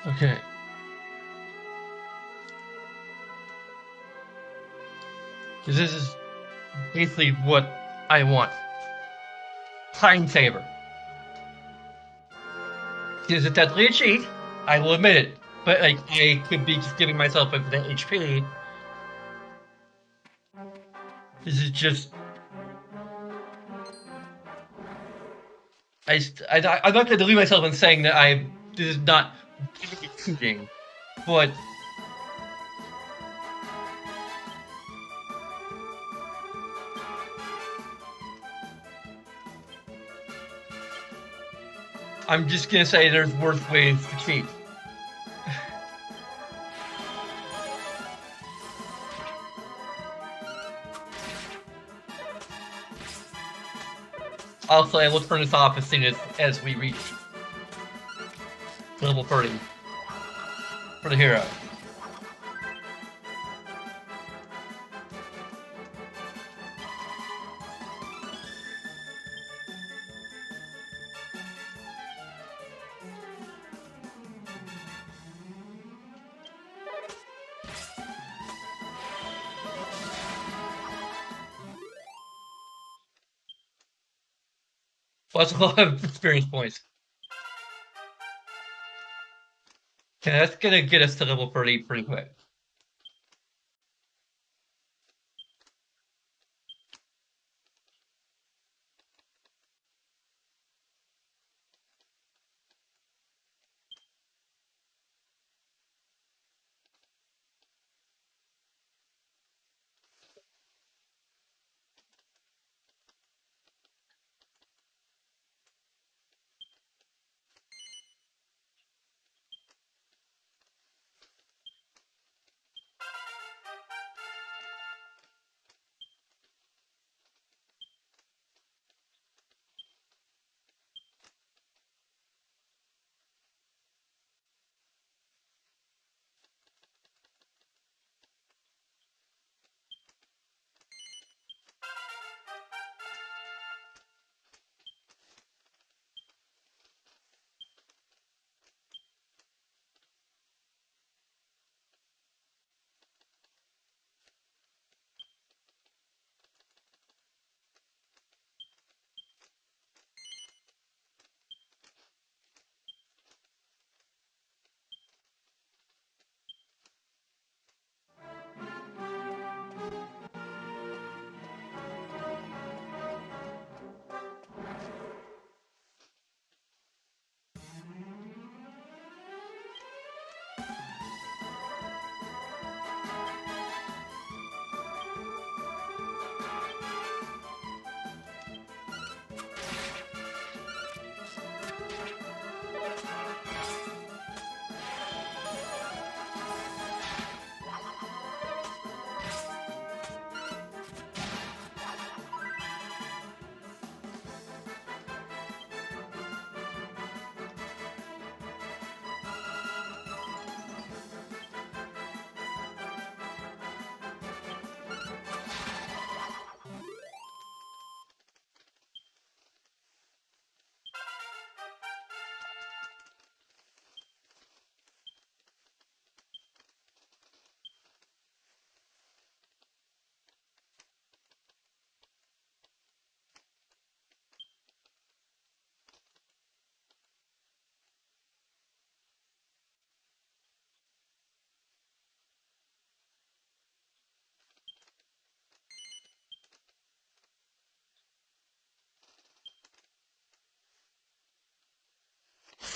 Okay. Because this is basically what I want. Time saver. Is it definitely a cheat? I will admit it. But like, I could be just giving myself infinite HP. This is just. I'm not going to delude myself in saying that this is not cheating, but I'm just gonna say there's worse ways to cheat. Also, I will turn this off as soon as we reach level 30 for the hero. Plus a lot of experience points. Okay, that's gonna get us to level 30 pretty quick.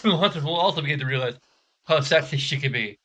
Hunters will also begin to realize how sexy she can be.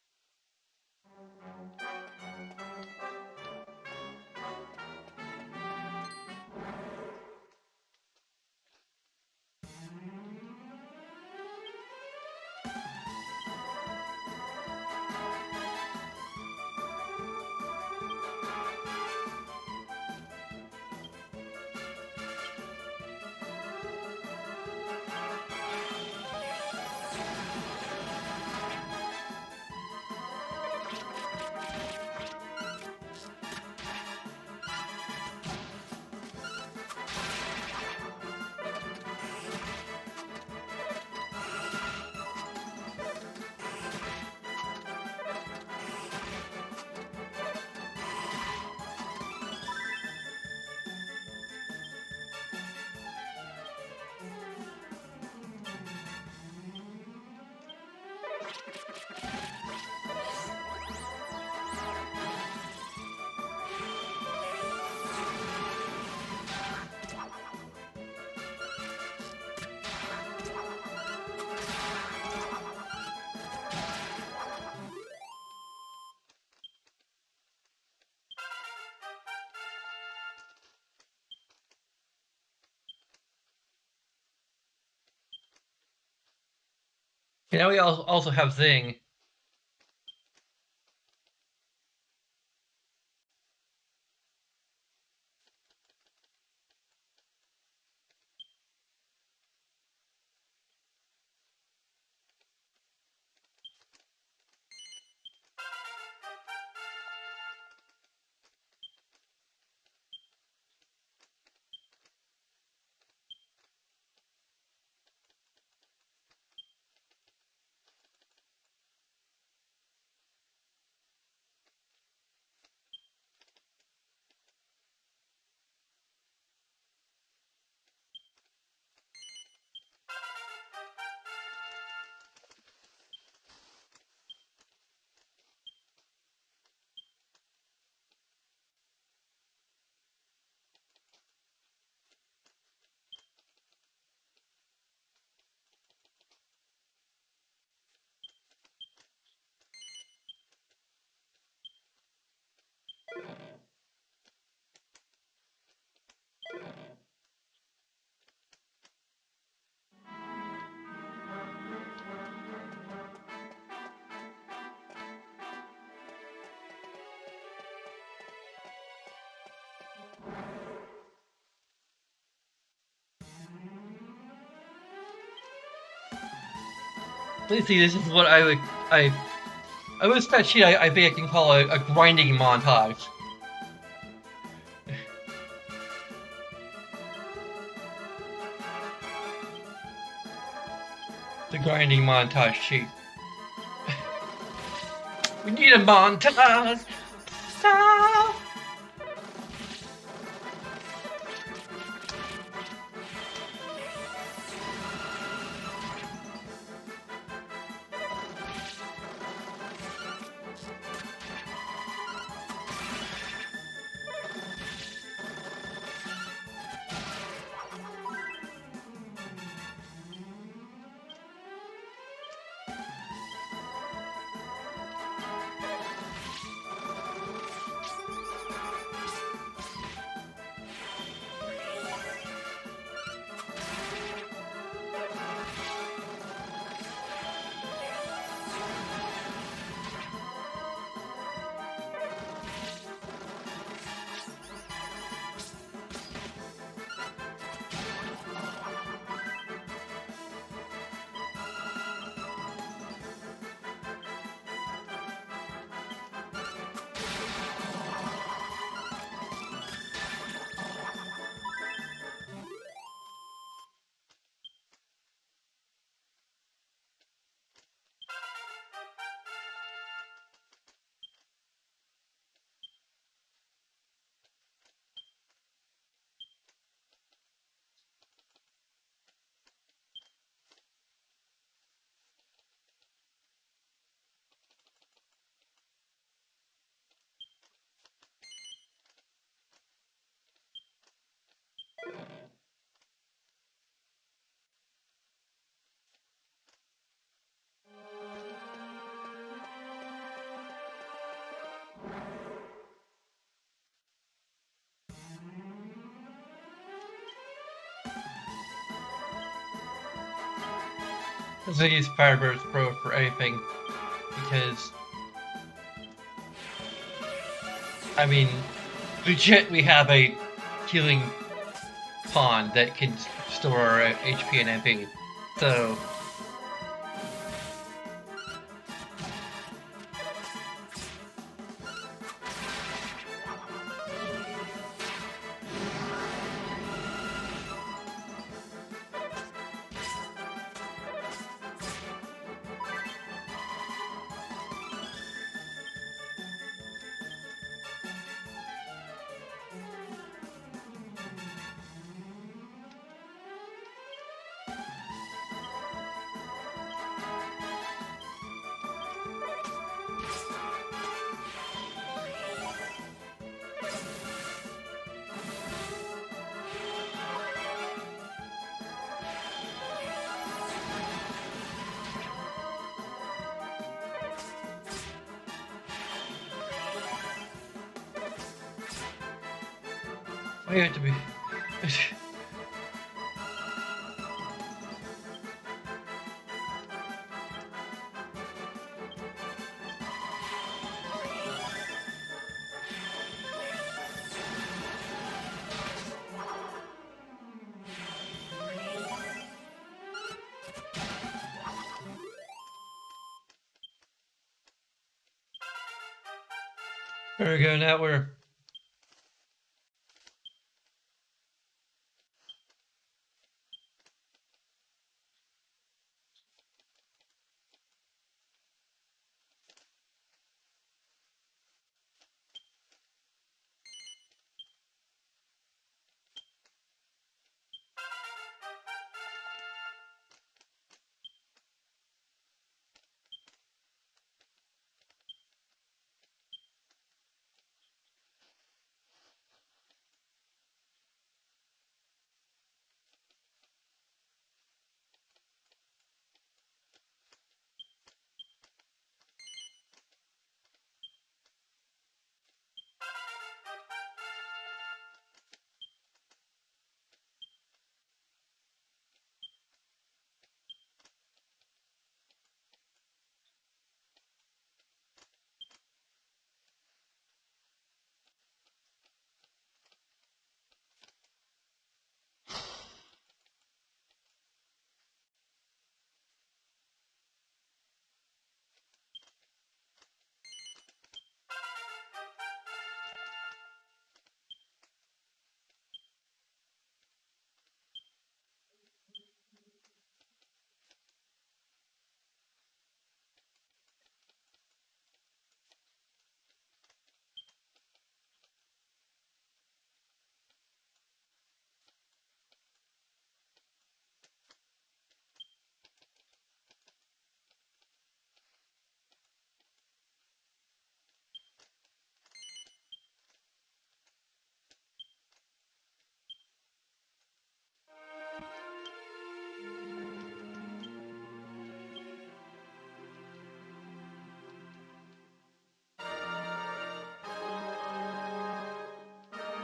And now we also have Zing. Let's see, this is what I with that sheet I think I can call a grinding montage. The grinding montage sheet. We need a montage. Stop. Because I use Fireburst Pro for everything. Because, I mean, legit, we have a healing pond that can store our HP and MP. So, I have to be. There we go, now we're.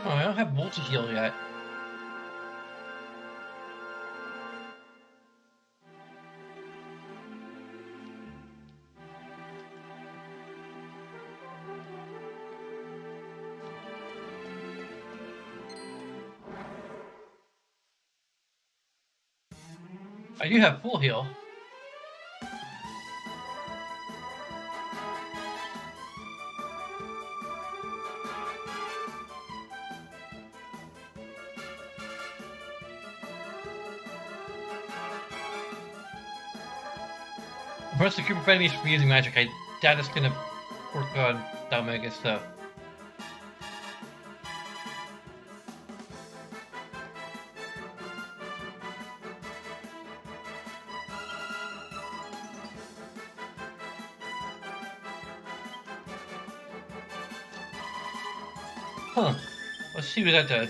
Oh, I don't have multi heal yet. I do have full heal. Plus, to keep preventing me from using magic, I doubt it's gonna work on Omega stuff. Huh. Let's see what that does.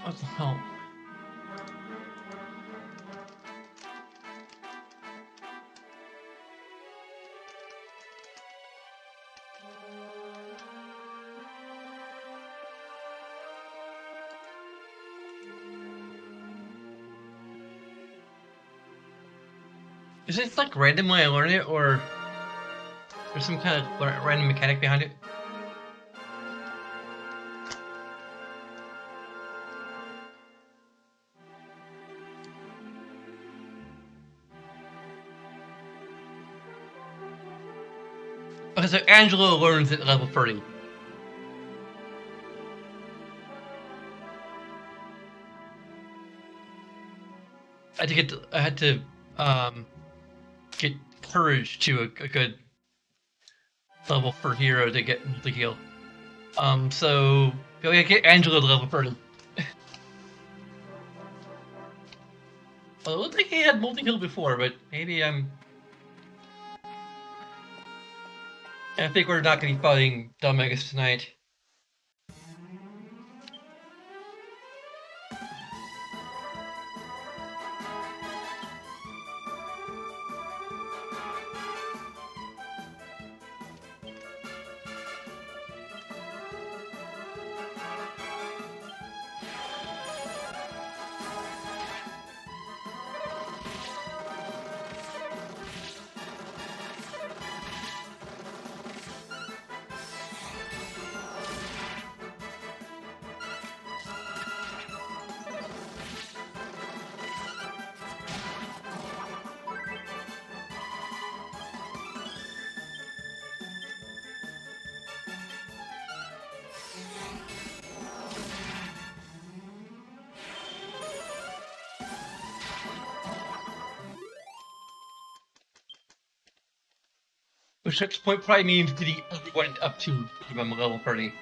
What the hell? Is it like random when I learn it, or there's some kind of random mechanic behind it? Okay, so Angelo learns at level 30. I had to get courage to a good level for hero to get the heal. So I get Angelo to level 30. Well, it looked like he had multi-heal before, but maybe I think we're not going to be fighting Domingus tonight. Which at this point probably means getting everyone up to minimum level 30.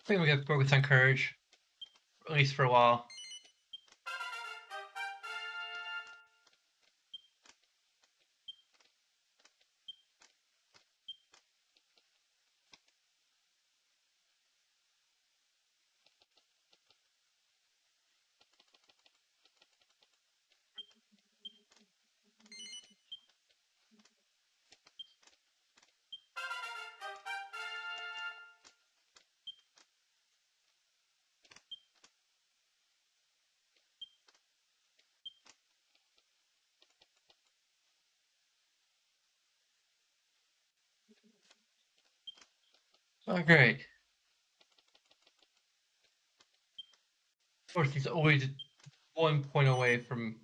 I think we got focus on courage, at least for a while. Oh, great. Of course, he's always 1 point away from.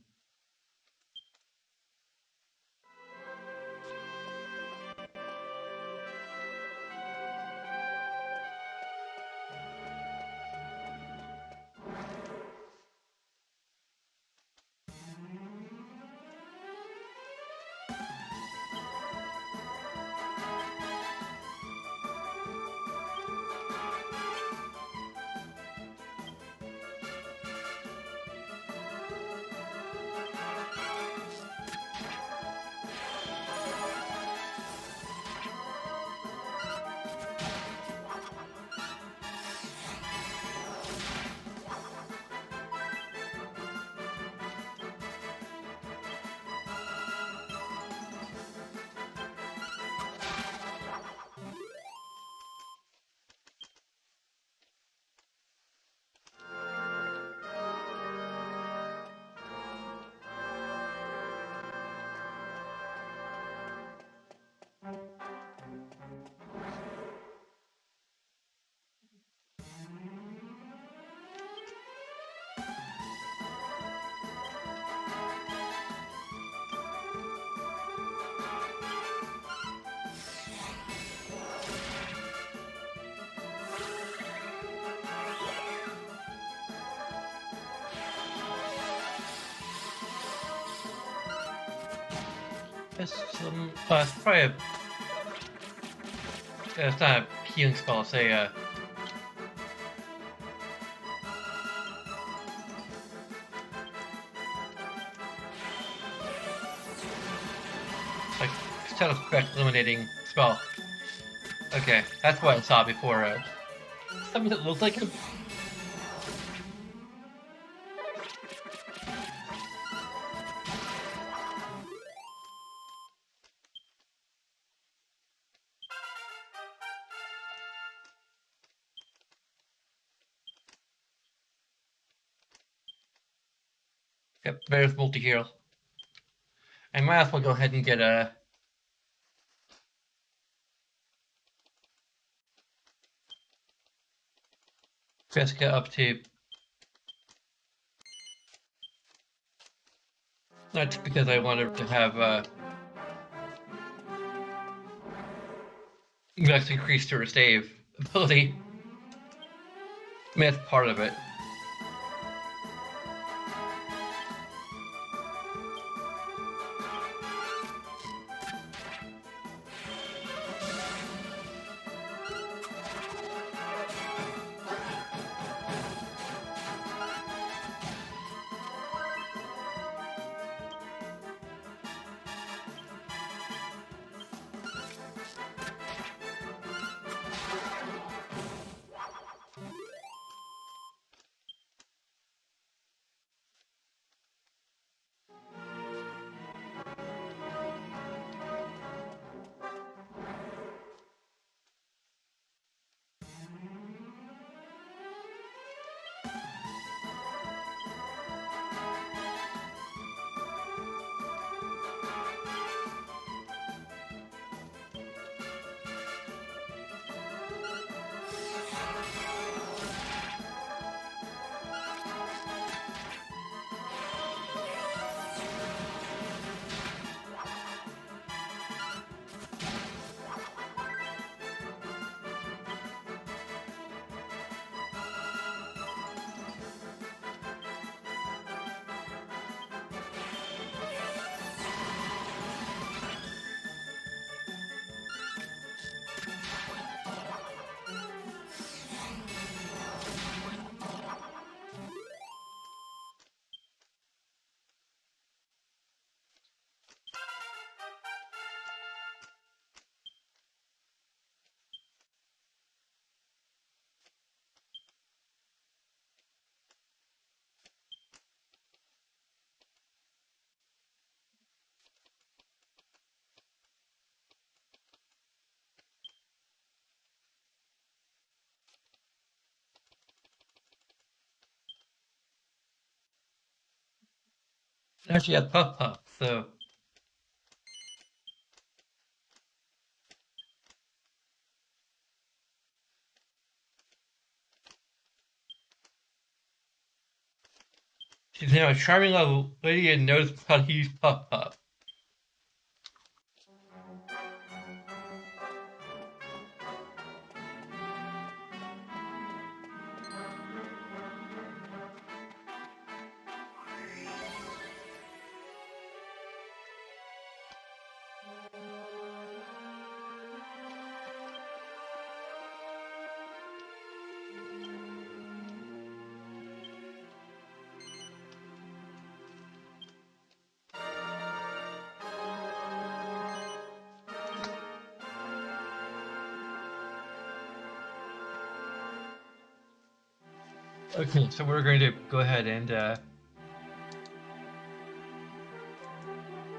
It's it's probably a. It's not a healing spell. It's a. Like set of effect eliminating spell. Okay, that's what I saw before. Something that looks like him. Yep, there's multi-heal. I might as well go ahead and get a. Just get up to. Not just because I wanted to have Max increase to her save ability. I mean, that's part of it. Actually, had Puff Puff, so. She's now a charming little lady and knows how to use Puff Puff. Okay, so we're going to go ahead and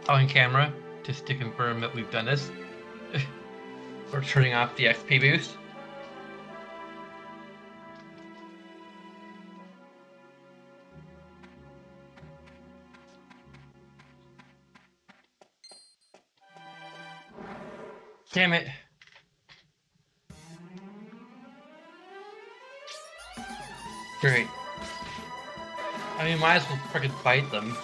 on camera just to confirm that we've done this. We're turning off the XP boost. Damn it. Great. I mean, might as well frickin' fight them.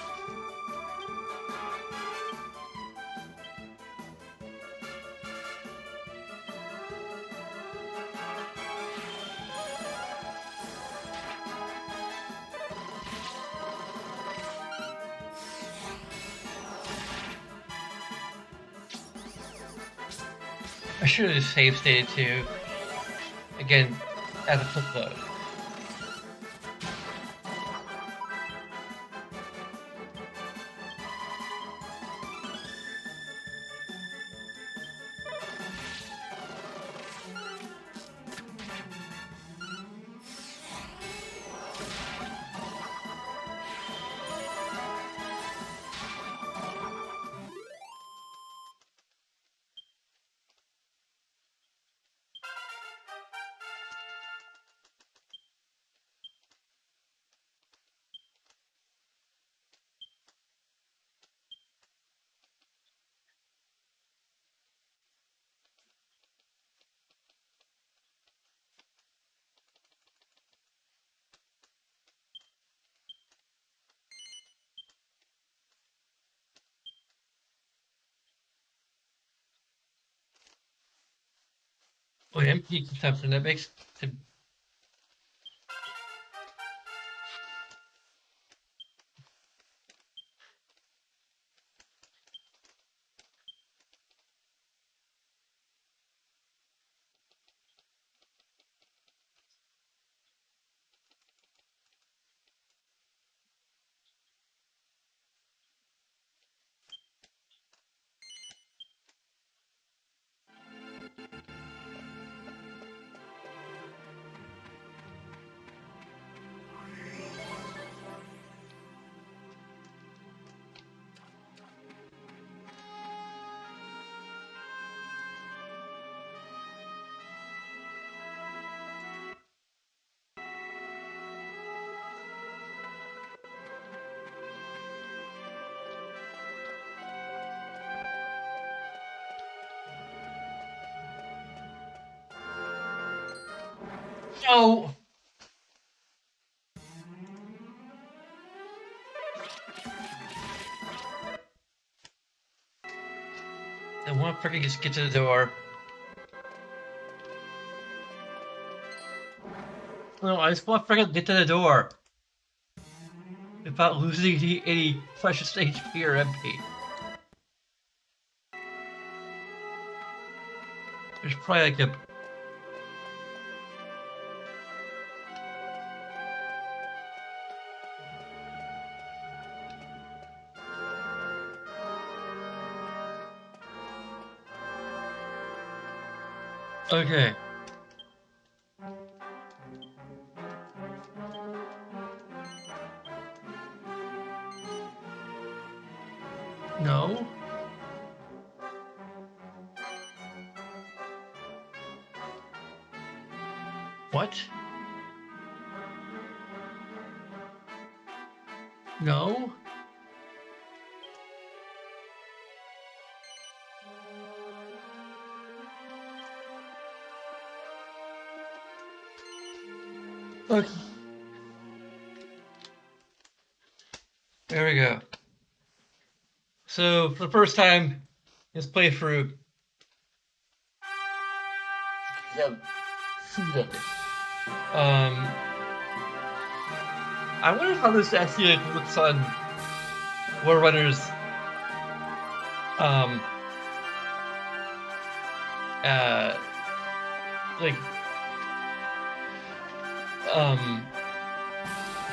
I should have just save stated too. Again, as a flip load. Oh, MP consumption, that makes the no. I want to freaking just get to the door. No, I just want to freaking get to the door without losing any precious HP or MP. There's probably like a. Okay. No? What? No? Okay. There we go. So for the first time, this playthrough,
Yeah, freedom.
um, I wonder how this actually like, looks on Warrunner's um uh like um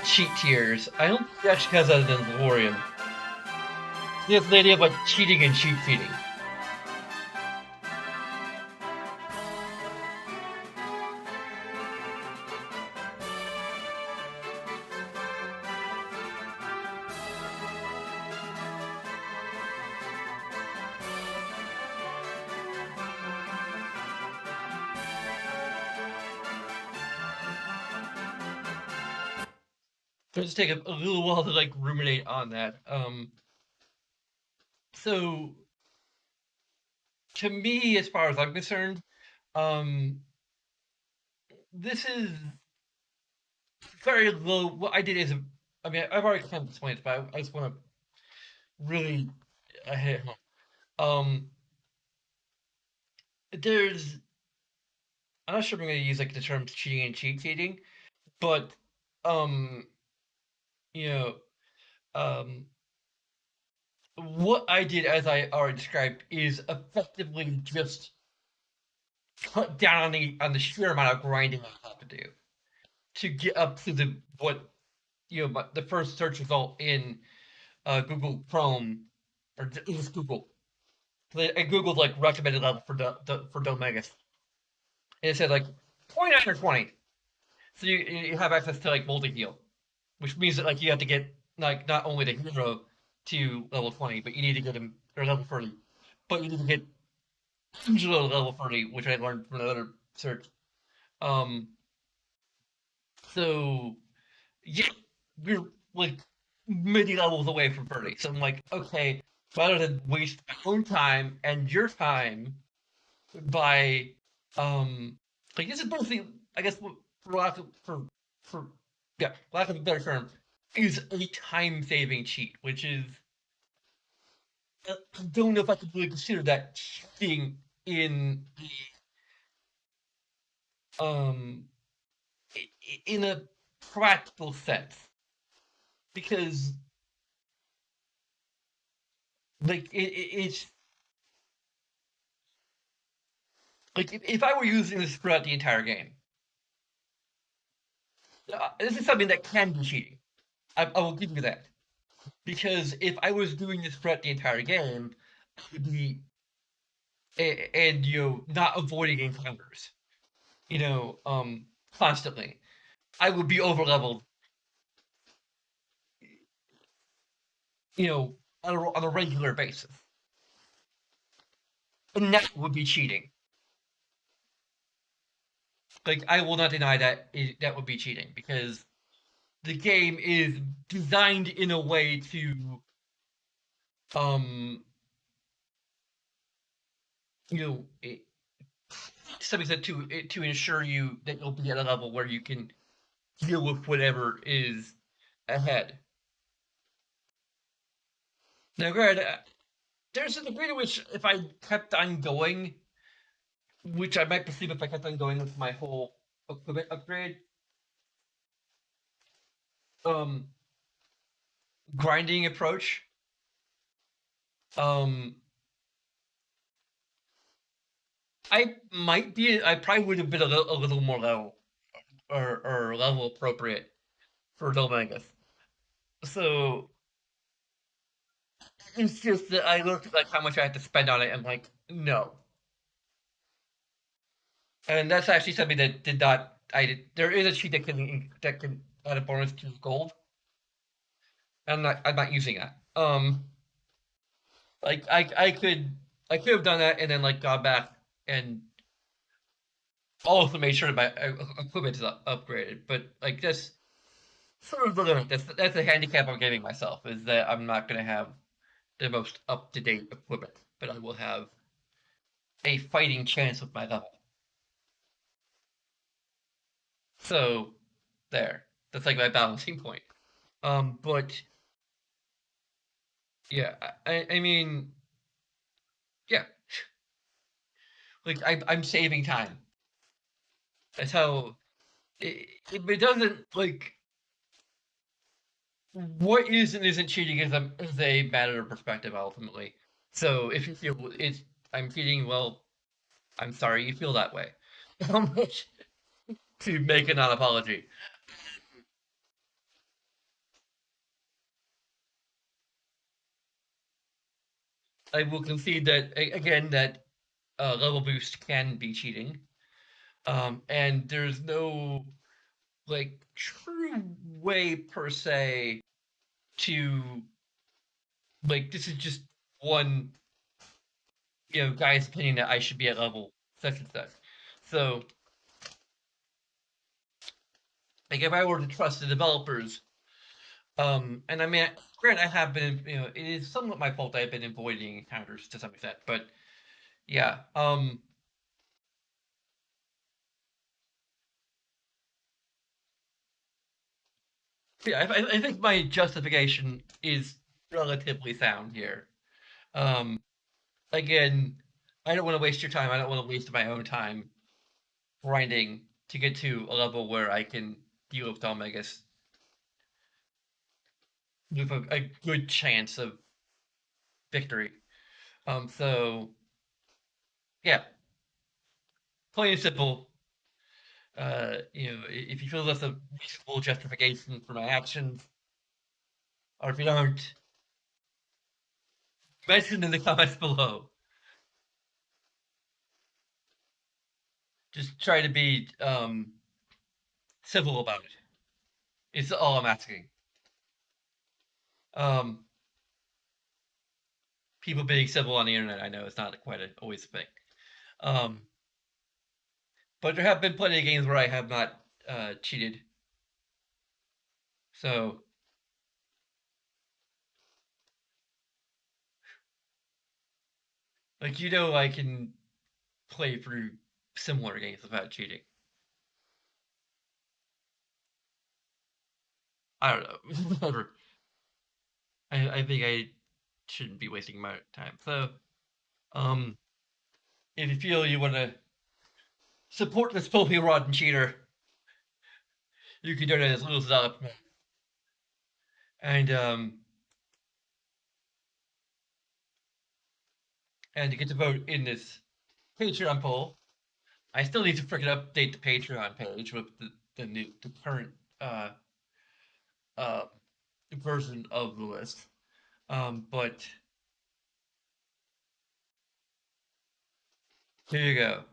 cheat tiers. I don't think it actually has that in Lorium. He has the idea of like cheating and cheat feeding. So just take a little while to like ruminate on that. So to me, as far as I'm concerned, um, this is very low. What I did is, I mean, I've already kind of explained it, but I just want to really hit it home. There's, I'm not sure if I'm going to use like the terms cheating and cheat feeding, but um, you know, um, what I did, as I already described, is effectively just cut down on the sheer amount of grinding I have to do to get up to the what the first search result in Google Chrome or just Google. I googled like recommended level for Domegas, and it said like 29 or 20. So you have access to like multi heal, which means that like you have to get like not only the hero to level 20, but you need to get him or level 30, but you need to get Angelo level 30, which I learned from another search. Um, so yeah, we're like many levels away from 30. So I'm like, okay, rather than waste my own time and your time by like this is mostly I guess for lack of for yeah, lack of a better term, is a time saving cheat, which is I don't know if I could really consider that cheating in um in a practical sense because like it's like if I were using this throughout the entire game, this is something that can be cheating. I will give you that because if I was doing this throughout the entire game, I would be and not avoiding encounters, constantly. I would be over leveled, on a regular basis, and that would be cheating. Like I will not deny that would be cheating because the game is designed in a way to um you know it, to some extent to ensure you that you'll be at a level where you can deal with whatever is ahead. Now, granted, there's a degree to which if I kept on going, which I might perceive if I kept on going with my whole equipment upgrade, um, grinding approach, um, I probably would have been a little more level or level appropriate for Domingus. So it's just that I looked at like how much I had to spend on it and like no, and that's actually something that did not. There is a cheat that can add a bonus to gold. I'm not using that. Like I could have done that and then like gone back and also made sure that my equipment is upgraded. But like that's sort of the limit. That's the handicap I'm giving myself is that I'm not gonna have the most up to date equipment, but I will have a fighting chance with my level. So there, that's like my balancing point. But Yeah, I mean, yeah, like I'm saving time. That's how it doesn't like what is and isn't cheating is a matter of perspective ultimately. So if you feel it's I'm cheating, well, I'm sorry you feel that way. How much to make a non-apology? I will concede that again that level boost can be cheating, and there's no like true way per se to like this is just one guy's opinion that I should be at level such and such. So like if I were to trust the developers, and I mean, granted, I have been, it is somewhat my fault I've been avoiding encounters to some extent, but yeah, yeah, I think my justification is relatively sound here. Um, again, I don't want to waste your time. I don't want to waste my own time grinding to get to a level where I can deal with Domingus with a good chance of victory. So yeah, plain and simple. If you feel that's a reasonable justification for my actions, or if you don't, mention in the comments below. Just try to be civil about it. It's all I'm asking. Um, People being civil on the internet, I know it's not quite always a thing. Um, but there have been plenty of games where I have not cheated. So, like, I can play through similar games without cheating. I don't know. Whatever. I think I shouldn't be wasting my time. So, um, if you feel you want to support this filthy rotten cheater, you can donate as little as a dollar per month. And to get to vote in this Patreon poll, I still need to freaking update the Patreon page with the current uh uh version of the list. But here you go.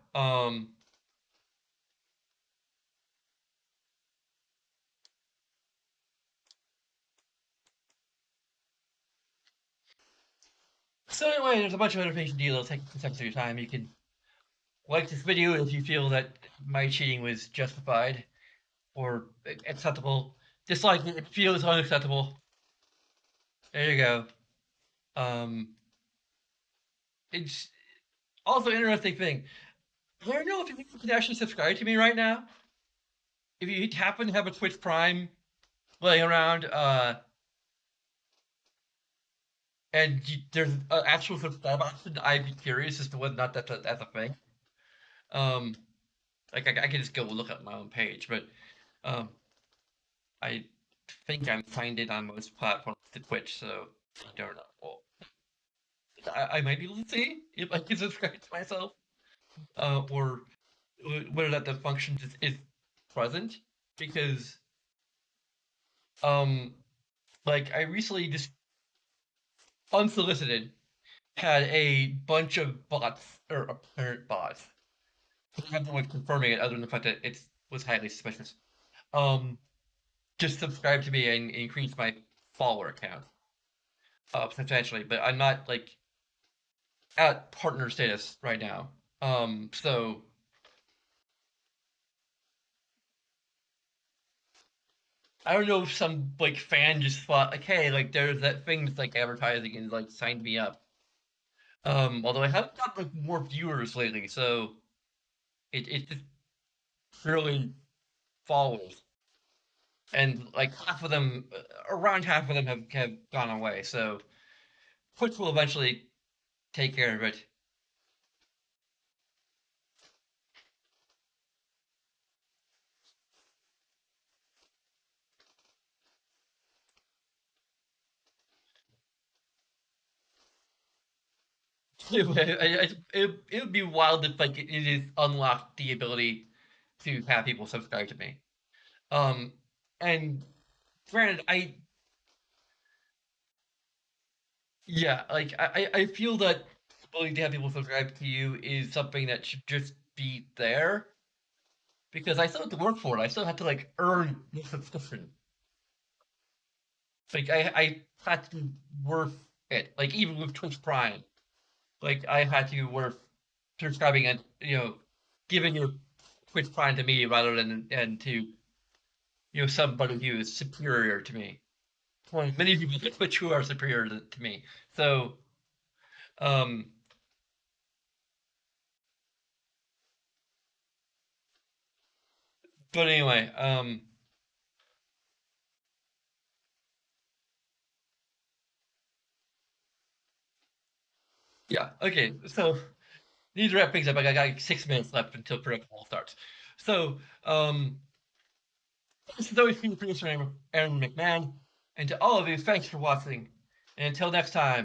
So anyway, there's a bunch of information deal. It'll take some seconds of your time. You can like this video if you feel that my cheating was justified or acceptable. Dislike it if you feel it's unacceptable. There you go. Um, it's also an interesting thing. I don't know if you can actually subscribe to me right now. If you happen to have a Twitch Prime laying around, and there's an actual subscribe option, I'd be curious as to whether or not that's a thing. Um, like I can just go look at my own page, but um, I think I'm signed in on most platforms to Twitch, so I don't know. Well, I might be able to see if I can subscribe to myself, or whether that the function is present, because um, like I recently just unsolicited had a bunch of bots or apparent bots. I have no way of confirming it other than the fact that it was highly suspicious. Um, just subscribe to me and increase my follower count substantially, but I'm not like at partner status right now. So I don't know if some like fan just thought like, hey, like there's that thing that's like advertising and like signed me up. Although I haven't got like more viewers lately, so it just really follows, and like half of them, around half of them have gone away. So Twitch will eventually take care of it. It would be wild if like it is unlocked the ability to have people subscribe to me. Um, and granted, yeah, like I feel that the ability to have people subscribe to you is something that should just be there because I still have to work for it. I still have to like earn the subscription. Like I had to worth it. Like even with Twitch Prime, like I had to worth subscribing and giving your Twitch Prime to me rather than and to somebody who is superior to me. Well, many people at Twitch who are superior to me. So um, but anyway, yeah, okay. So need to wrap things up. I got like 6 minutes left until production starts. So this is always been producer Aaron McMahon, and to all of you, thanks for watching. And until next time.